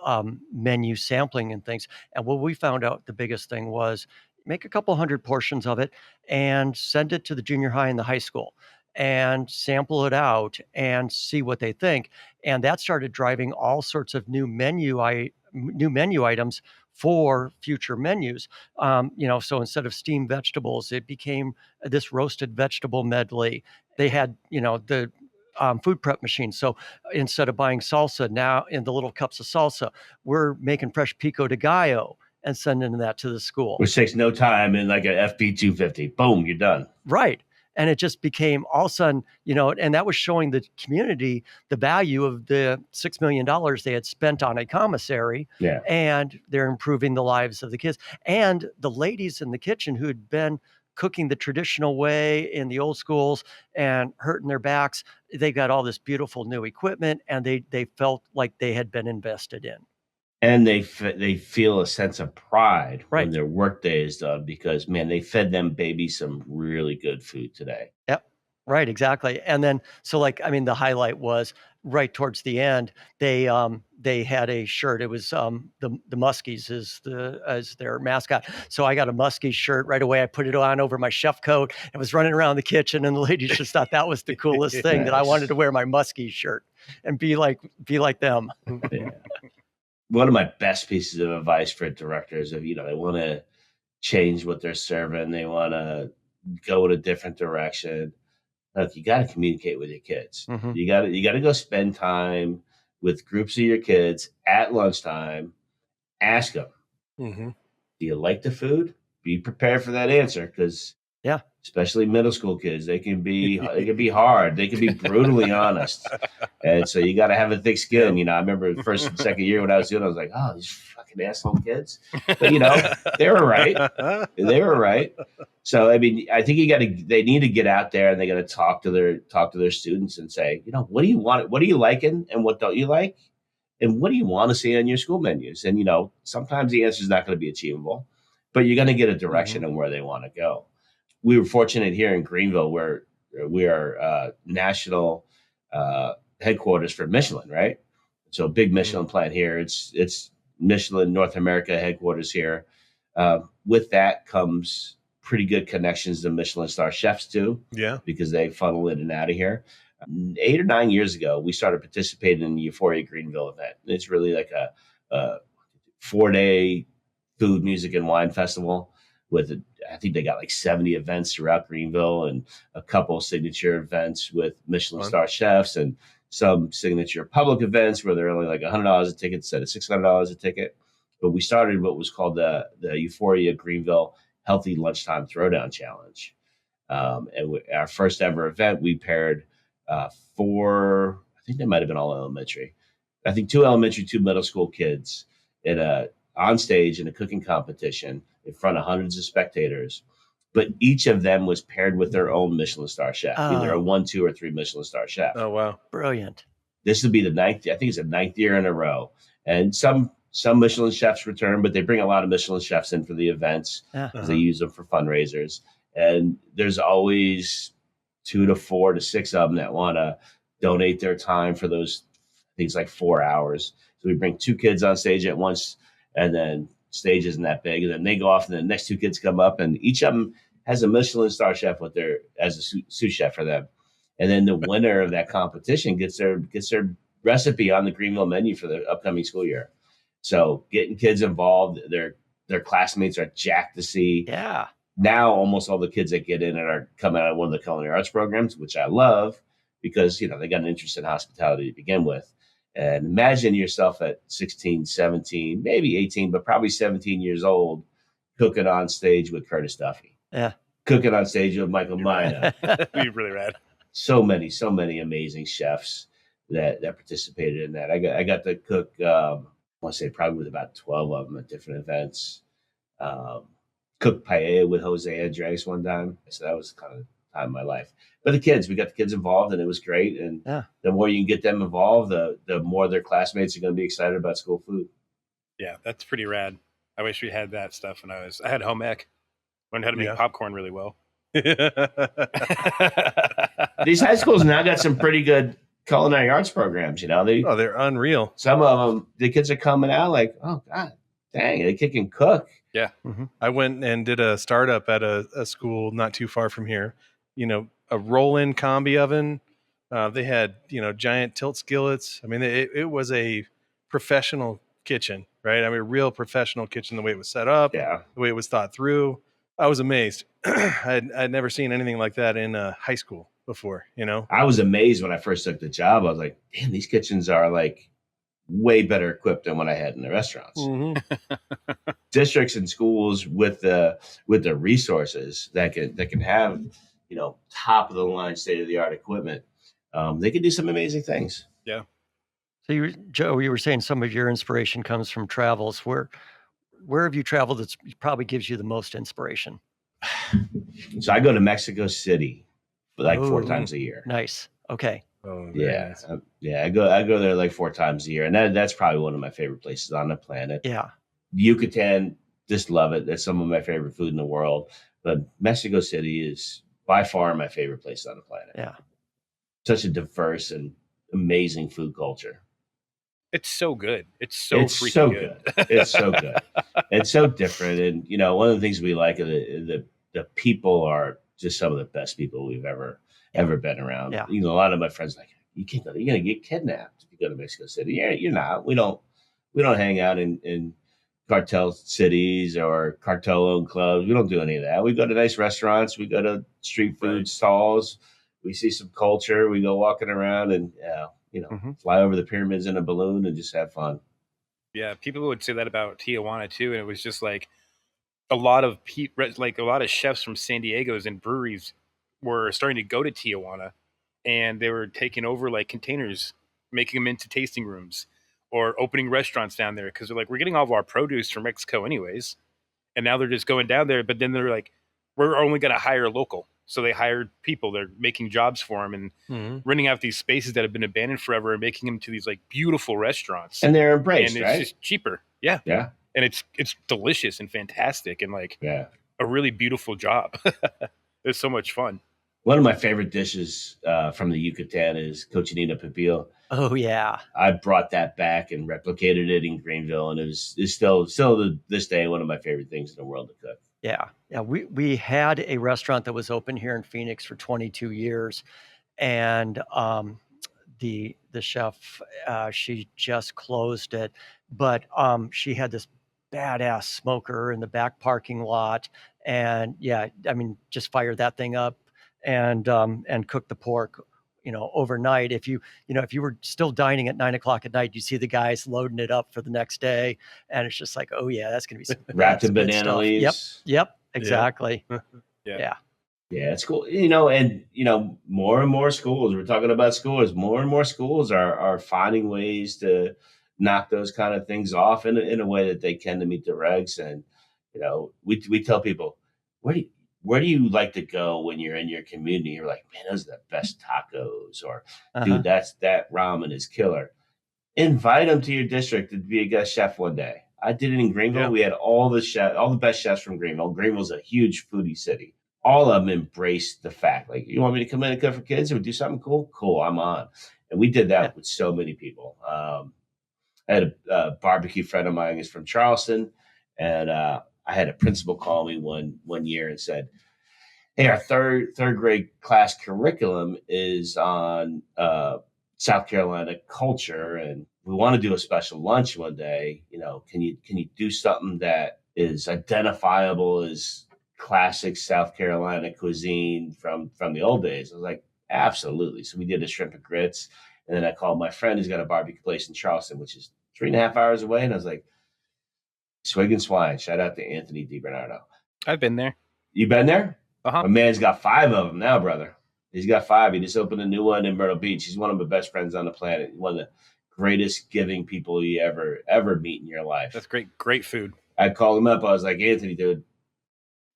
Speaker 4: menu sampling and things. And what we found out the biggest thing was make a couple hundred portions of it and send it to the junior high and the high school and sample it out and see what they think. And that started driving all sorts of new menu items for future menus. So instead of steamed vegetables, it became this roasted vegetable medley. They had, the food prep machine. So instead of buying salsa now in the little cups of salsa, we're making fresh pico de gallo and sending that to the school.
Speaker 1: Which takes no time in like a FP 250. Boom, you're done.
Speaker 4: Right. And it just became all of a sudden, and that was showing the community the value of the $6 million they had spent on a commissary.
Speaker 1: Yeah.
Speaker 4: And they're improving the lives of the kids. And the ladies in the kitchen who had been cooking the traditional way in the old schools and hurting their backs, they got all this beautiful new equipment, and they felt like they had been invested in.
Speaker 1: And they feel a sense of pride
Speaker 4: Right.
Speaker 1: when their workday is done because, man, they fed them babies some really good food today.
Speaker 4: Yep. Right. Exactly. And then, the highlight was right towards the end. They had a shirt. It was the Muskies as their mascot. So I got a Muskies shirt right away. I put it on over my chef coat and was running around the kitchen, and the ladies just thought that was the coolest thing that I wanted to wear my Muskies shirt and be like them.
Speaker 1: Yeah. One of my best pieces of advice for directors, if they want to change what they're serving, they want to go in a different direction. Look, you got to communicate with your kids.
Speaker 4: Mm-hmm.
Speaker 1: You got to go spend time with groups of your kids at lunchtime. Ask them, do you like the food? Be prepared for that answer, because especially middle school kids, they can be hard. They can be brutally honest. And so you got to have a thick skin. I remember the first and second year when I was doing it, I was like, oh, these fucking asshole kids. But, they were right. They were right. So, I think they need to get out there and they got to talk to their students and say, what do you want? What are you liking and what don't you like? And what do you want to see on your school menus? And, sometimes the answer is not going to be achievable, but you're going to get a direction on where they want to go. We were fortunate here in Greenville where we are national headquarters for Michelin, right? So big Michelin plant here. It's Michelin North America headquarters here. With that comes pretty good connections to Michelin star chefs too. Yeah. Because they funnel in and out of here. 8 or 9 years ago, we started participating in the Euphoria Greenville event. And it's really like a 4-day food, music, and wine festival with I think they got like 70 events throughout Greenville and a couple of signature events with Michelin star chefs and some signature public events where they're only like $100 a ticket instead of $600 a ticket. But we started what was called the Euphoria Greenville Healthy Lunchtime Throwdown Challenge. And our first ever event, we paired 4, I think they might have been all elementary. I think 2 elementary, 2 middle school kids on stage in a cooking competition in front of hundreds of spectators. But each of them was paired with their own Michelin star chef, either a 1, 2, or 3 Michelin star chef.
Speaker 2: Oh, wow.
Speaker 4: Brilliant.
Speaker 1: This would be the 9th, I think it's the 9th year in a row. And some Michelin chefs return, but they bring a lot of Michelin chefs in for the events because they use them for fundraisers. And there's always 2 to 4 to 6 of them that want to donate their time for those things like 4 hours. So we bring 2 kids on stage at once, and then stage isn't that big. And then they go off, and the next 2 kids come up, and each of them has a Michelin star chef as a sous chef for them. And then the winner of that competition gets their recipe on the Greenville menu for the upcoming school year. So getting kids involved, their classmates are jacked to see.
Speaker 4: Yeah.
Speaker 1: Now almost all the kids that get in are coming out of one of the culinary arts programs, which I love because, they got an interest in hospitality to begin with. And imagine yourself at 16, 17, maybe 18, but probably 17 years old, cooking on stage with Curtis Duffy.
Speaker 4: Yeah.
Speaker 1: Cooking on stage with Michael Mina.
Speaker 3: Be really rad.
Speaker 1: So many amazing chefs that participated in that. I got to cook, I want to say probably with about 12 of them at different events. Cooked paella with Jose Andres one time. So that was kind of the time of my life. But we got the kids involved, and it was great. And the more you can get them involved, the more their classmates are going to be excited about school food.
Speaker 3: Yeah, that's pretty rad. I wish we had that stuff when I had home ec. Learned how to make popcorn really well.
Speaker 1: These high schools now got some pretty good culinary arts programs.
Speaker 2: They're unreal.
Speaker 1: Some of them, the kids are coming out like, oh God, dang, they can cook.
Speaker 3: Yeah.
Speaker 2: Mm-hmm. I went and did a startup at a school not too far from here. A roll-in combi oven. They had giant tilt skillets. I mean, it was a professional kitchen, right? I mean, a real professional kitchen. The way it was set up, the way it was thought through. I was amazed. I'd never seen anything like that in high school before.
Speaker 1: I was amazed when I first took the job. I was like, damn, these kitchens are like way better equipped than what I had in the restaurants.
Speaker 2: Mm-hmm.
Speaker 1: Districts and schools with the resources that can have top of the line, state of the art equipment, they can do some amazing things.
Speaker 3: Yeah.
Speaker 4: So Joe, you were saying some of your inspiration comes from travels. Where have you traveled that probably gives you the most inspiration?
Speaker 1: So I go to Mexico City like 4 times a year.
Speaker 4: Nice. Okay.
Speaker 2: Oh,
Speaker 1: yeah. Nice. I go there like 4 times a year, and that's probably one of my favorite places on the planet.
Speaker 4: Yeah.
Speaker 1: Yucatan, just love it. That's some of my favorite food in the world. But Mexico City is by far my favorite place on the planet.
Speaker 4: Yeah.
Speaker 1: Such a diverse and amazing food culture.
Speaker 3: It's so good. It's so good.
Speaker 1: It's so good. It's so different. And, one of the things we like are the people are just some of the best people we've ever been around.
Speaker 4: Yeah.
Speaker 1: A lot of my friends are like, you can't go, you're going to get kidnapped if you go to Mexico City. Yeah, you're not. We don't hang out in cartel cities or cartel-owned clubs. We don't do any of that. We go to nice restaurants. We go to street food stalls. We see some culture. We go walking around and, fly over the pyramids in a balloon and just have fun.
Speaker 3: Yeah, people would say that about Tijuana too, and it was just like a lot of chefs from San Diego's and breweries were starting to go to Tijuana, and they were taking over like containers, making them into tasting rooms, or opening restaurants down there because they're like, we're getting all of our produce from Mexico anyways, and now they're just going down there. But then they're like, we're only going to hire local. So they hired people. They're making jobs for them and renting out these spaces that have been abandoned forever and making them to these like beautiful restaurants.
Speaker 1: And they're embraced,
Speaker 3: and it's just cheaper. Yeah. Yeah. And it's delicious and fantastic and like a really beautiful job. It's so much fun.
Speaker 1: One of my favorite dishes from the Yucatan is Cochinita Pibil.
Speaker 4: Oh yeah.
Speaker 1: I brought that back and replicated it in Greenville, and it's still to this day one of my favorite things in the world to cook.
Speaker 4: Yeah. Yeah. We had a restaurant that was open here in Phoenix for 22 years. And the chef, she just closed it. But she had this badass smoker in the back parking lot. And just fired that thing up and cooked the pork, overnight. If you were still dining at 9:00 at night, you see the guys loading it up for the next day, and it's just like, oh yeah, that's gonna be some
Speaker 1: wrapped in banana leaves.
Speaker 4: Yep, exactly.
Speaker 1: Yeah, it's cool. And more and more schools. We're talking about schools. More and more schools are finding ways to knock those kind of things off in a way that they can to meet the regs. And we tell people, where do you like to go when you're in your community? You're like, man, those are the best tacos, or dude, that ramen is killer. Invite them to your district to be a guest chef one day. I did it in Greenville. Yeah. We had all the best chefs from Greenville. Greenville's a huge foodie city. All of them embraced the fact, like, you want me to come in and cook for kids and we do something cool? Cool, I'm on. And we did that with so many people. I had a barbecue friend of mine who's from Charleston, and I had a principal call me one year and said, hey, our third grade class curriculum is on South Carolina culture, and we want to do a special lunch one day. Can you do something that is identifiable as classic South Carolina cuisine from the old days? I was like, absolutely. So we did a shrimp and grits, and then I called my friend who's got a barbecue place in Charleston, which is 3.5 hours away, and I was like, Swig and Swine. Shout out to Anthony DiBernardo.
Speaker 3: I've been there.
Speaker 1: You been there?
Speaker 3: Uh-huh.
Speaker 1: My man's got 5 of them now, brother. He's got 5. He just opened a new one in Myrtle Beach. He's one of my best friends on the planet. One of the greatest giving people you ever meet in your life.
Speaker 3: That's great food.
Speaker 1: I called him up. I was like, Anthony, dude,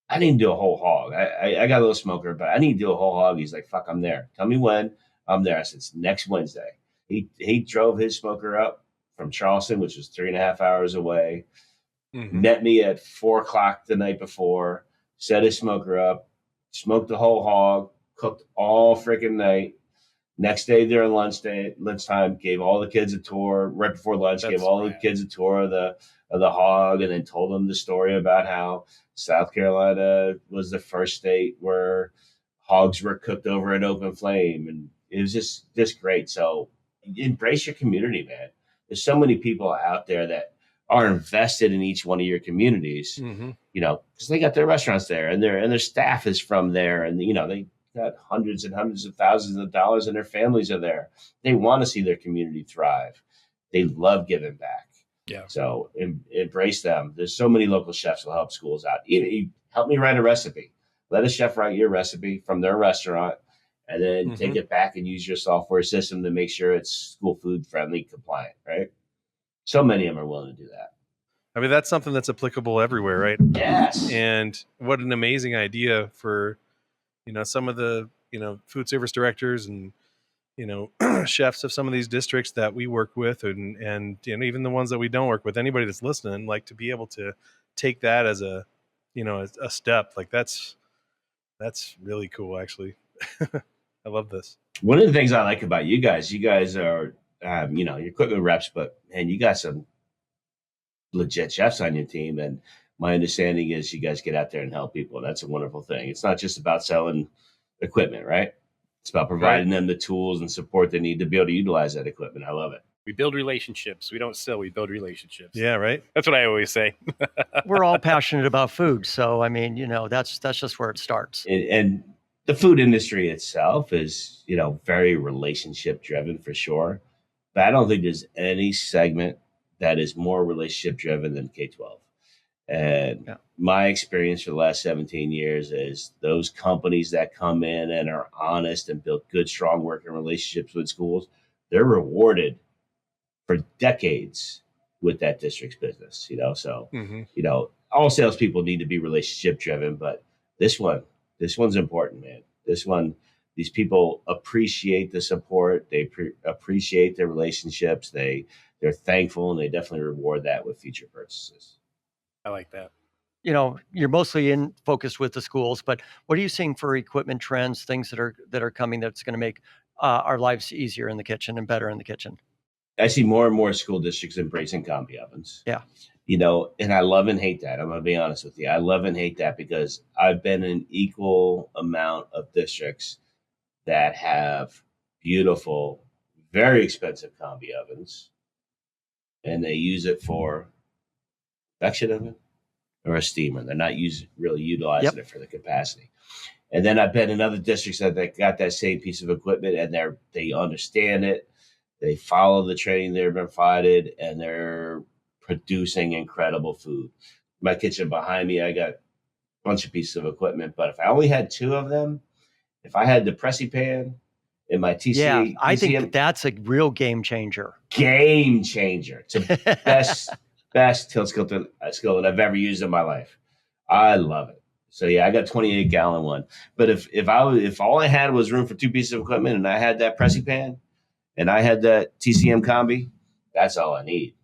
Speaker 1: I need to do a whole hog. I got a little smoker, but I need to do a whole hog. He's like, fuck, I'm there. Tell me when. I'm there. I said, it's next Wednesday. He drove his smoker up from Charleston, which was 3.5 hours away. Mm-hmm. Met me at 4:00 the night before, set his smoker up, smoked the whole hog, cooked all freaking night. Next day during lunchtime, gave all the kids a tour. Right before lunch, gave all the kids a tour of the hog, and then told them the story about how South Carolina was the first state where hogs were cooked over an open flame, and it was just great. So embrace your community, man. There's so many people out there that are invested in each one of your communities,
Speaker 3: mm-hmm.
Speaker 1: Because they got their restaurants there, and their staff is from there, and they got hundreds and hundreds of thousands of dollars, and their families are there. They want to see their community thrive. They love giving back.
Speaker 3: Yeah.
Speaker 1: So embrace them. There's so many local chefs will help schools out. Help me write a recipe. Let a chef write your recipe from their restaurant, and then
Speaker 3: mm-hmm.
Speaker 1: take it back and use your software system to make sure it's school food friendly, compliant, right? So many of them are willing to do that.
Speaker 2: I mean, that's something that's applicable everywhere, right?
Speaker 1: Yes.
Speaker 2: And what an amazing idea for, some of the, food service directors and, chefs of some of these districts that we work with and even the ones that we don't work with, anybody that's listening, like to be able to take that as a step, like that's really cool, actually. I love this. One
Speaker 1: of the things I like about you guys are, your equipment reps, but man, you got some legit chefs on your team. And my understanding is you guys get out there and help people. That's a wonderful thing. It's not just about selling equipment, right? It's about providing them the tools and support they need to be able to utilize that equipment. I love it.
Speaker 3: We build relationships. We don't sell, we build relationships.
Speaker 2: Yeah, right.
Speaker 3: That's what I always say.
Speaker 4: We're all passionate about food. So, I mean, that's just where it starts.
Speaker 1: And the food industry itself is, very relationship driven for sure. But I don't think there's any segment that is more relationship driven than K-12. And my experience for the last 17 years is those companies that come in and are honest and build good, strong working relationships with schools, they're rewarded for decades with that district's business, So,
Speaker 3: mm-hmm.
Speaker 1: All salespeople need to be relationship driven, but this one's important, man. These people appreciate the support. They appreciate their relationships. They're thankful, and they definitely reward that with future purchases.
Speaker 3: I like that.
Speaker 4: You're mostly focused with the schools, but what are you seeing for equipment trends, things that are coming that's going to make our lives easier in the kitchen and better in the kitchen?
Speaker 1: I see more and more school districts embracing combi ovens.
Speaker 4: Yeah.
Speaker 1: And I love and hate that. I'm going to be honest with you. I love and hate that because I've been in equal amount of districts that have beautiful, very expensive combi ovens, and they use it for convection oven or a steamer. They're not really utilizing it for the capacity. And then I've been in other districts that got that same piece of equipment, and they understand it. They follow the training they've been provided, and they're producing incredible food. My kitchen behind me, I got a bunch of pieces of equipment, but if I only had 2 of them, if I had the Pressy Pan in my TCM,
Speaker 4: I think that's a real game changer.
Speaker 1: Game changer. It's the best tilt skill that I've ever used in my life. I love it. So yeah, I got 28-gallon one. But if all I had was room for 2 pieces of equipment, and I had that Pressy Pan, and I had that TCM combi, that's all I need.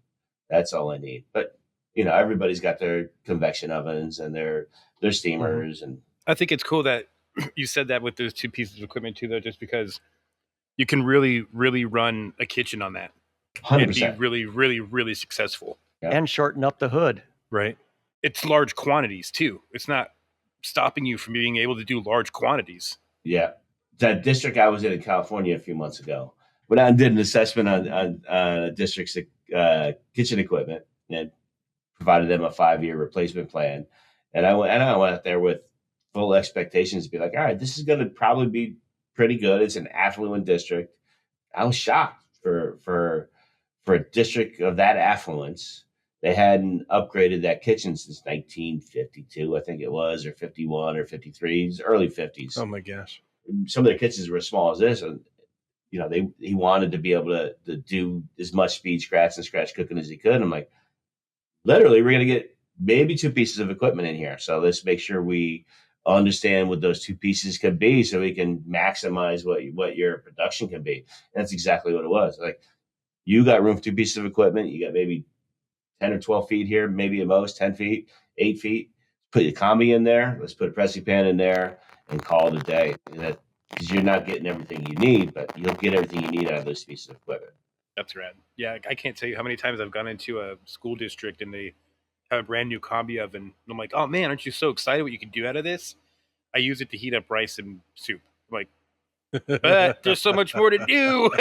Speaker 1: That's all I need. But everybody's got their convection ovens and their steamers, and
Speaker 3: I think it's cool that you said that with those 2 pieces of equipment too, though, just because you can really, really run a kitchen on that
Speaker 1: 100%.
Speaker 3: And be really, really, really successful.
Speaker 4: Yeah. And shorten up the hood.
Speaker 2: Right.
Speaker 3: It's large quantities too. It's not stopping you from being able to do large quantities.
Speaker 1: Yeah. That district I was in California a few months ago, went out and did an assessment on district's kitchen equipment and provided them a 5-year replacement plan. And I went out there with full expectations to be like, all right, this is going to probably be pretty good. It's an affluent district. I was shocked for a district of that affluence. They hadn't upgraded that kitchen since 1952, I think it was, or 51 or 53, early 50s.
Speaker 2: Oh my gosh.
Speaker 1: Some of their kitchens were as small as this. And, he wanted to be able to do as much speed scratch cooking as he could. I'm like, literally, we're going to get maybe 2 pieces of equipment in here. So let's make sure we understand what those 2 pieces could be so we can maximize what your production can be. And that's exactly what it was. Like, you got room for 2 pieces of equipment. You got maybe 10 or 12 feet here, maybe at most 10 feet, 8 feet. Put your combi in there. Let's put a pressing pan in there and call it a day. Because you're not getting everything you need, but you'll get everything you need out of those pieces of equipment.
Speaker 3: That's rad. Yeah, I can't tell you how many times I've gone into a school district and they have a brand new combi oven. And I'm like, oh man, aren't you so excited what you can do out of this? I use it to heat up rice and soup. I'm like, but there's so much more to do.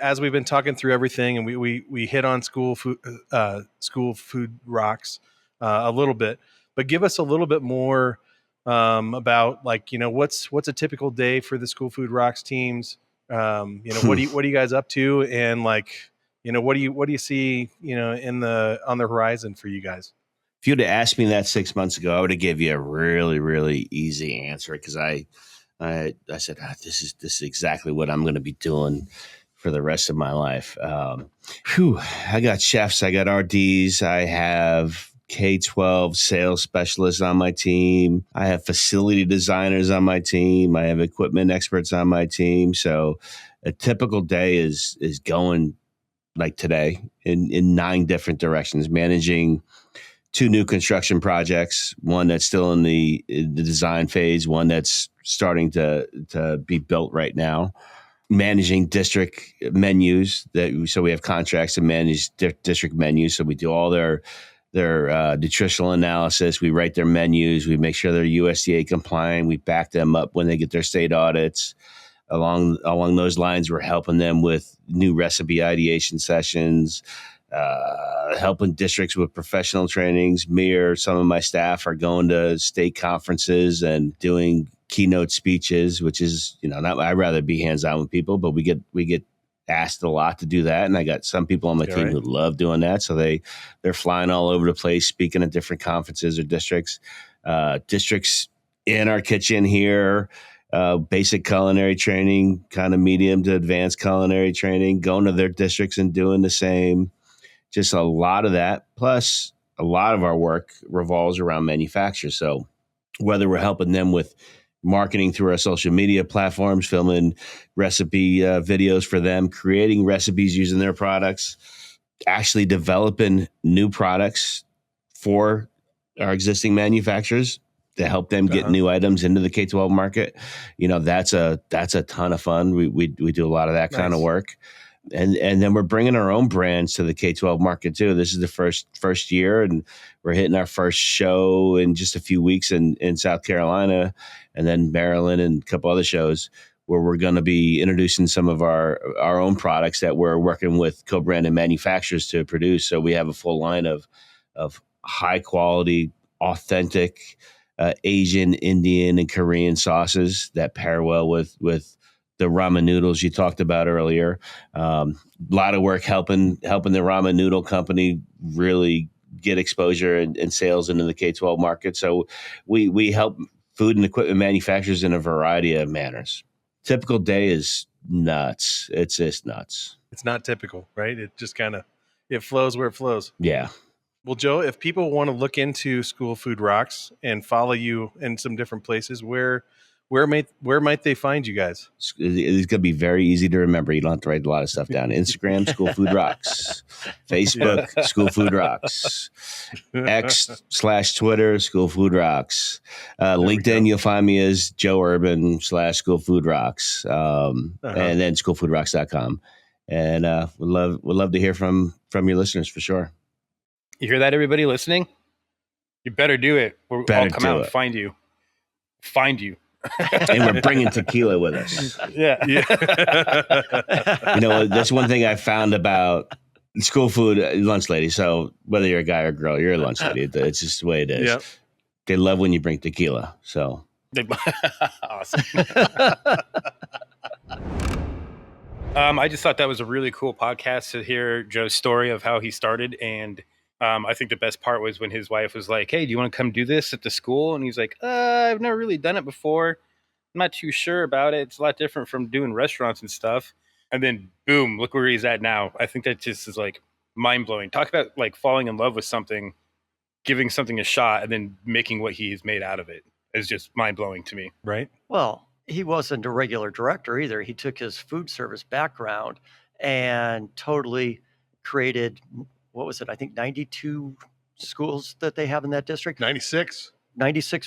Speaker 2: As we've been talking through everything, and we hit on school food rocks a little bit, but give us a little bit more about what's a typical day for the School Food Rocks teams. What are you guys up to, and what do you see on the horizon for you guys?
Speaker 1: If you'd have asked me that 6 months ago, I would have given you a really, really easy answer, because I said, this is exactly what I'm going to be doing for the rest of my life. I got chefs, I got RDs, I have K-12 sales specialists on my team. I have facility designers on my team. I have equipment experts on my team. So a typical day is going like today in 9 different directions, managing 2 new construction projects, one that's still in the design phase, one that's starting to be built right now, managing district menus. So we have contracts to manage district menus. So we do all their nutritional analysis. We write their menus. We make sure they're USDA compliant. We back them up when they get their state audits. Along those lines, we're helping them with new recipe ideation sessions, helping districts with professional trainings. Me or some of my staff are going to state conferences and doing keynote speeches, which is, I'd rather be hands-on with people, but we get asked a lot to do that. And I got some people on my team who love doing that. So they're flying all over the place, speaking at different conferences or districts in our kitchen here. Basic culinary training, kind of medium to advanced culinary training, going to their districts and doing the same. Just a lot of that. Plus, a lot of our work revolves around manufacturers. So whether we're helping them with marketing through our social media platforms, filming recipe videos for them, creating recipes using their products, actually developing new products for our existing manufacturers to help them get new items into the K-12 market. That's a ton of fun. We do a lot of that kind of work. And then we're bringing our own brands to the K-12 market too. This is the first year, and we're hitting our first show in just a few weeks in South Carolina, and then Maryland and a couple other shows where we're going to be introducing some of our own products that we're working with co-branded manufacturers to produce. So we have a full line of high quality, authentic Asian, Indian, and Korean sauces that pair well with the ramen noodles you talked about earlier. A lot of work helping the ramen noodle company really get exposure and sales into the K-12 market. So we help food and equipment manufacturers in a variety of manners. Typical day is nuts. It's just nuts.
Speaker 2: It's not typical, right? It just it flows where it flows.
Speaker 1: Yeah.
Speaker 2: Well, Joe, if people want to look into School Food Rocks and follow you in some different places, where might they find you guys?
Speaker 1: It's going to be very easy to remember. You don't have to write a lot of stuff down. Instagram, School Food Rocks. Facebook, School Food Rocks. X/Twitter, School Food Rocks. LinkedIn, you'll find me as Joe Urban /School Food Rocks. And then schoolfoodrocks.com. And would love to hear from your listeners for sure.
Speaker 3: You hear that, everybody listening? You better do it. I'll come out and find you.
Speaker 1: and we're bringing tequila with us.
Speaker 3: Yeah.
Speaker 1: You know, that's one thing I found about school food, lunch lady. So whether you're a guy or a girl, you're a lunch lady. It's just the way it is.
Speaker 2: Yep.
Speaker 1: They love when you bring tequila. So
Speaker 3: Awesome. I just thought that was a really cool podcast to hear Joe's story of how he started. And I think the best part was when his wife was like, hey, do you want to come do this at the school? And he's like, I've never really done it before. I'm not too sure about it. It's a lot different from doing restaurants and stuff. And then boom, look where he's at now. I think that just is like mind blowing. Talk about like falling in love with something, giving something a shot, and then making what he's made out of it is just mind blowing to me.
Speaker 2: Right.
Speaker 4: Well, he wasn't a regular director either. He took his food service background and totally created, what was it? I think 92 schools that they have in that district.
Speaker 2: 96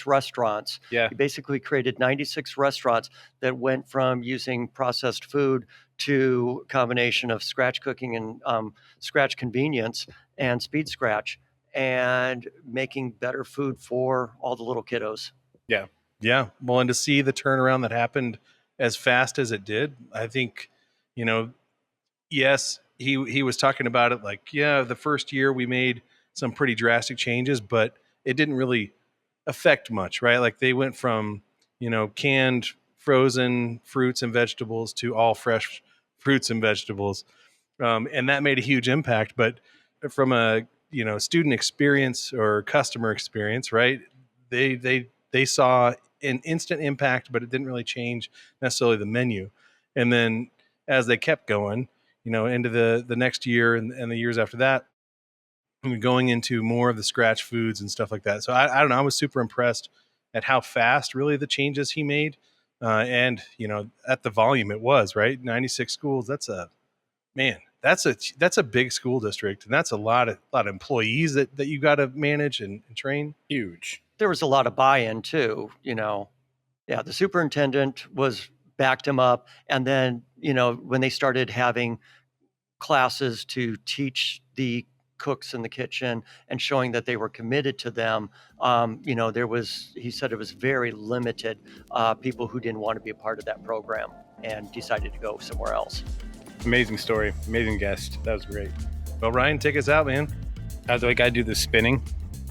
Speaker 4: restaurants.
Speaker 3: Yeah.
Speaker 4: He basically created 96 restaurants that went from using processed food to a combination of scratch cooking and scratch convenience and speed scratch, and making better food for all the little kiddos.
Speaker 3: Yeah.
Speaker 2: Yeah. Well, and to see the turnaround that happened as fast as it did, I think, you know, yes, he was talking about it like, yeah, the first year we made some pretty drastic changes, but it didn't really affect much, right? Like they went from, you know, canned, frozen fruits and vegetables to all fresh fruits and vegetables. And that made a huge impact. But from a, you know, student experience or customer experience, right? They saw an instant impact, but it didn't really change necessarily the menu. And then as they kept going, you know, into the next year and the years after that, going into more of the scratch foods and stuff like that. So I don't know. I was super impressed at how fast really the changes he made. And, you know, at the volume it was, right? 96 schools. That's a big school district. And that's a lot of employees that you got to manage and train.
Speaker 3: Huge.
Speaker 4: There was a lot of buy-in too, you know. Yeah, the superintendent backed him up. And then, you know, when they started having classes to teach the cooks in the kitchen and showing that they were committed to them, you know, he said it was very limited people who didn't want to be a part of that program and decided to go somewhere else.
Speaker 3: Amazing story. Amazing guest. That was great.
Speaker 2: Well, Ryan, take us out, man.
Speaker 3: Do I got to do the spinning?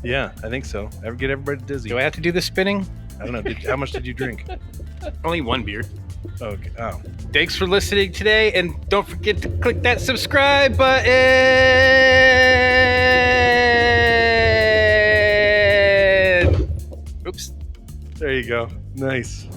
Speaker 2: Yeah, I think so. Get everybody dizzy.
Speaker 3: Do I have to do the spinning?
Speaker 2: I don't know. How much did you drink?
Speaker 3: Only one beer.
Speaker 2: Okay. Oh.
Speaker 3: Thanks for listening today, and don't forget to click that subscribe button. Oops.
Speaker 2: There you go. Nice.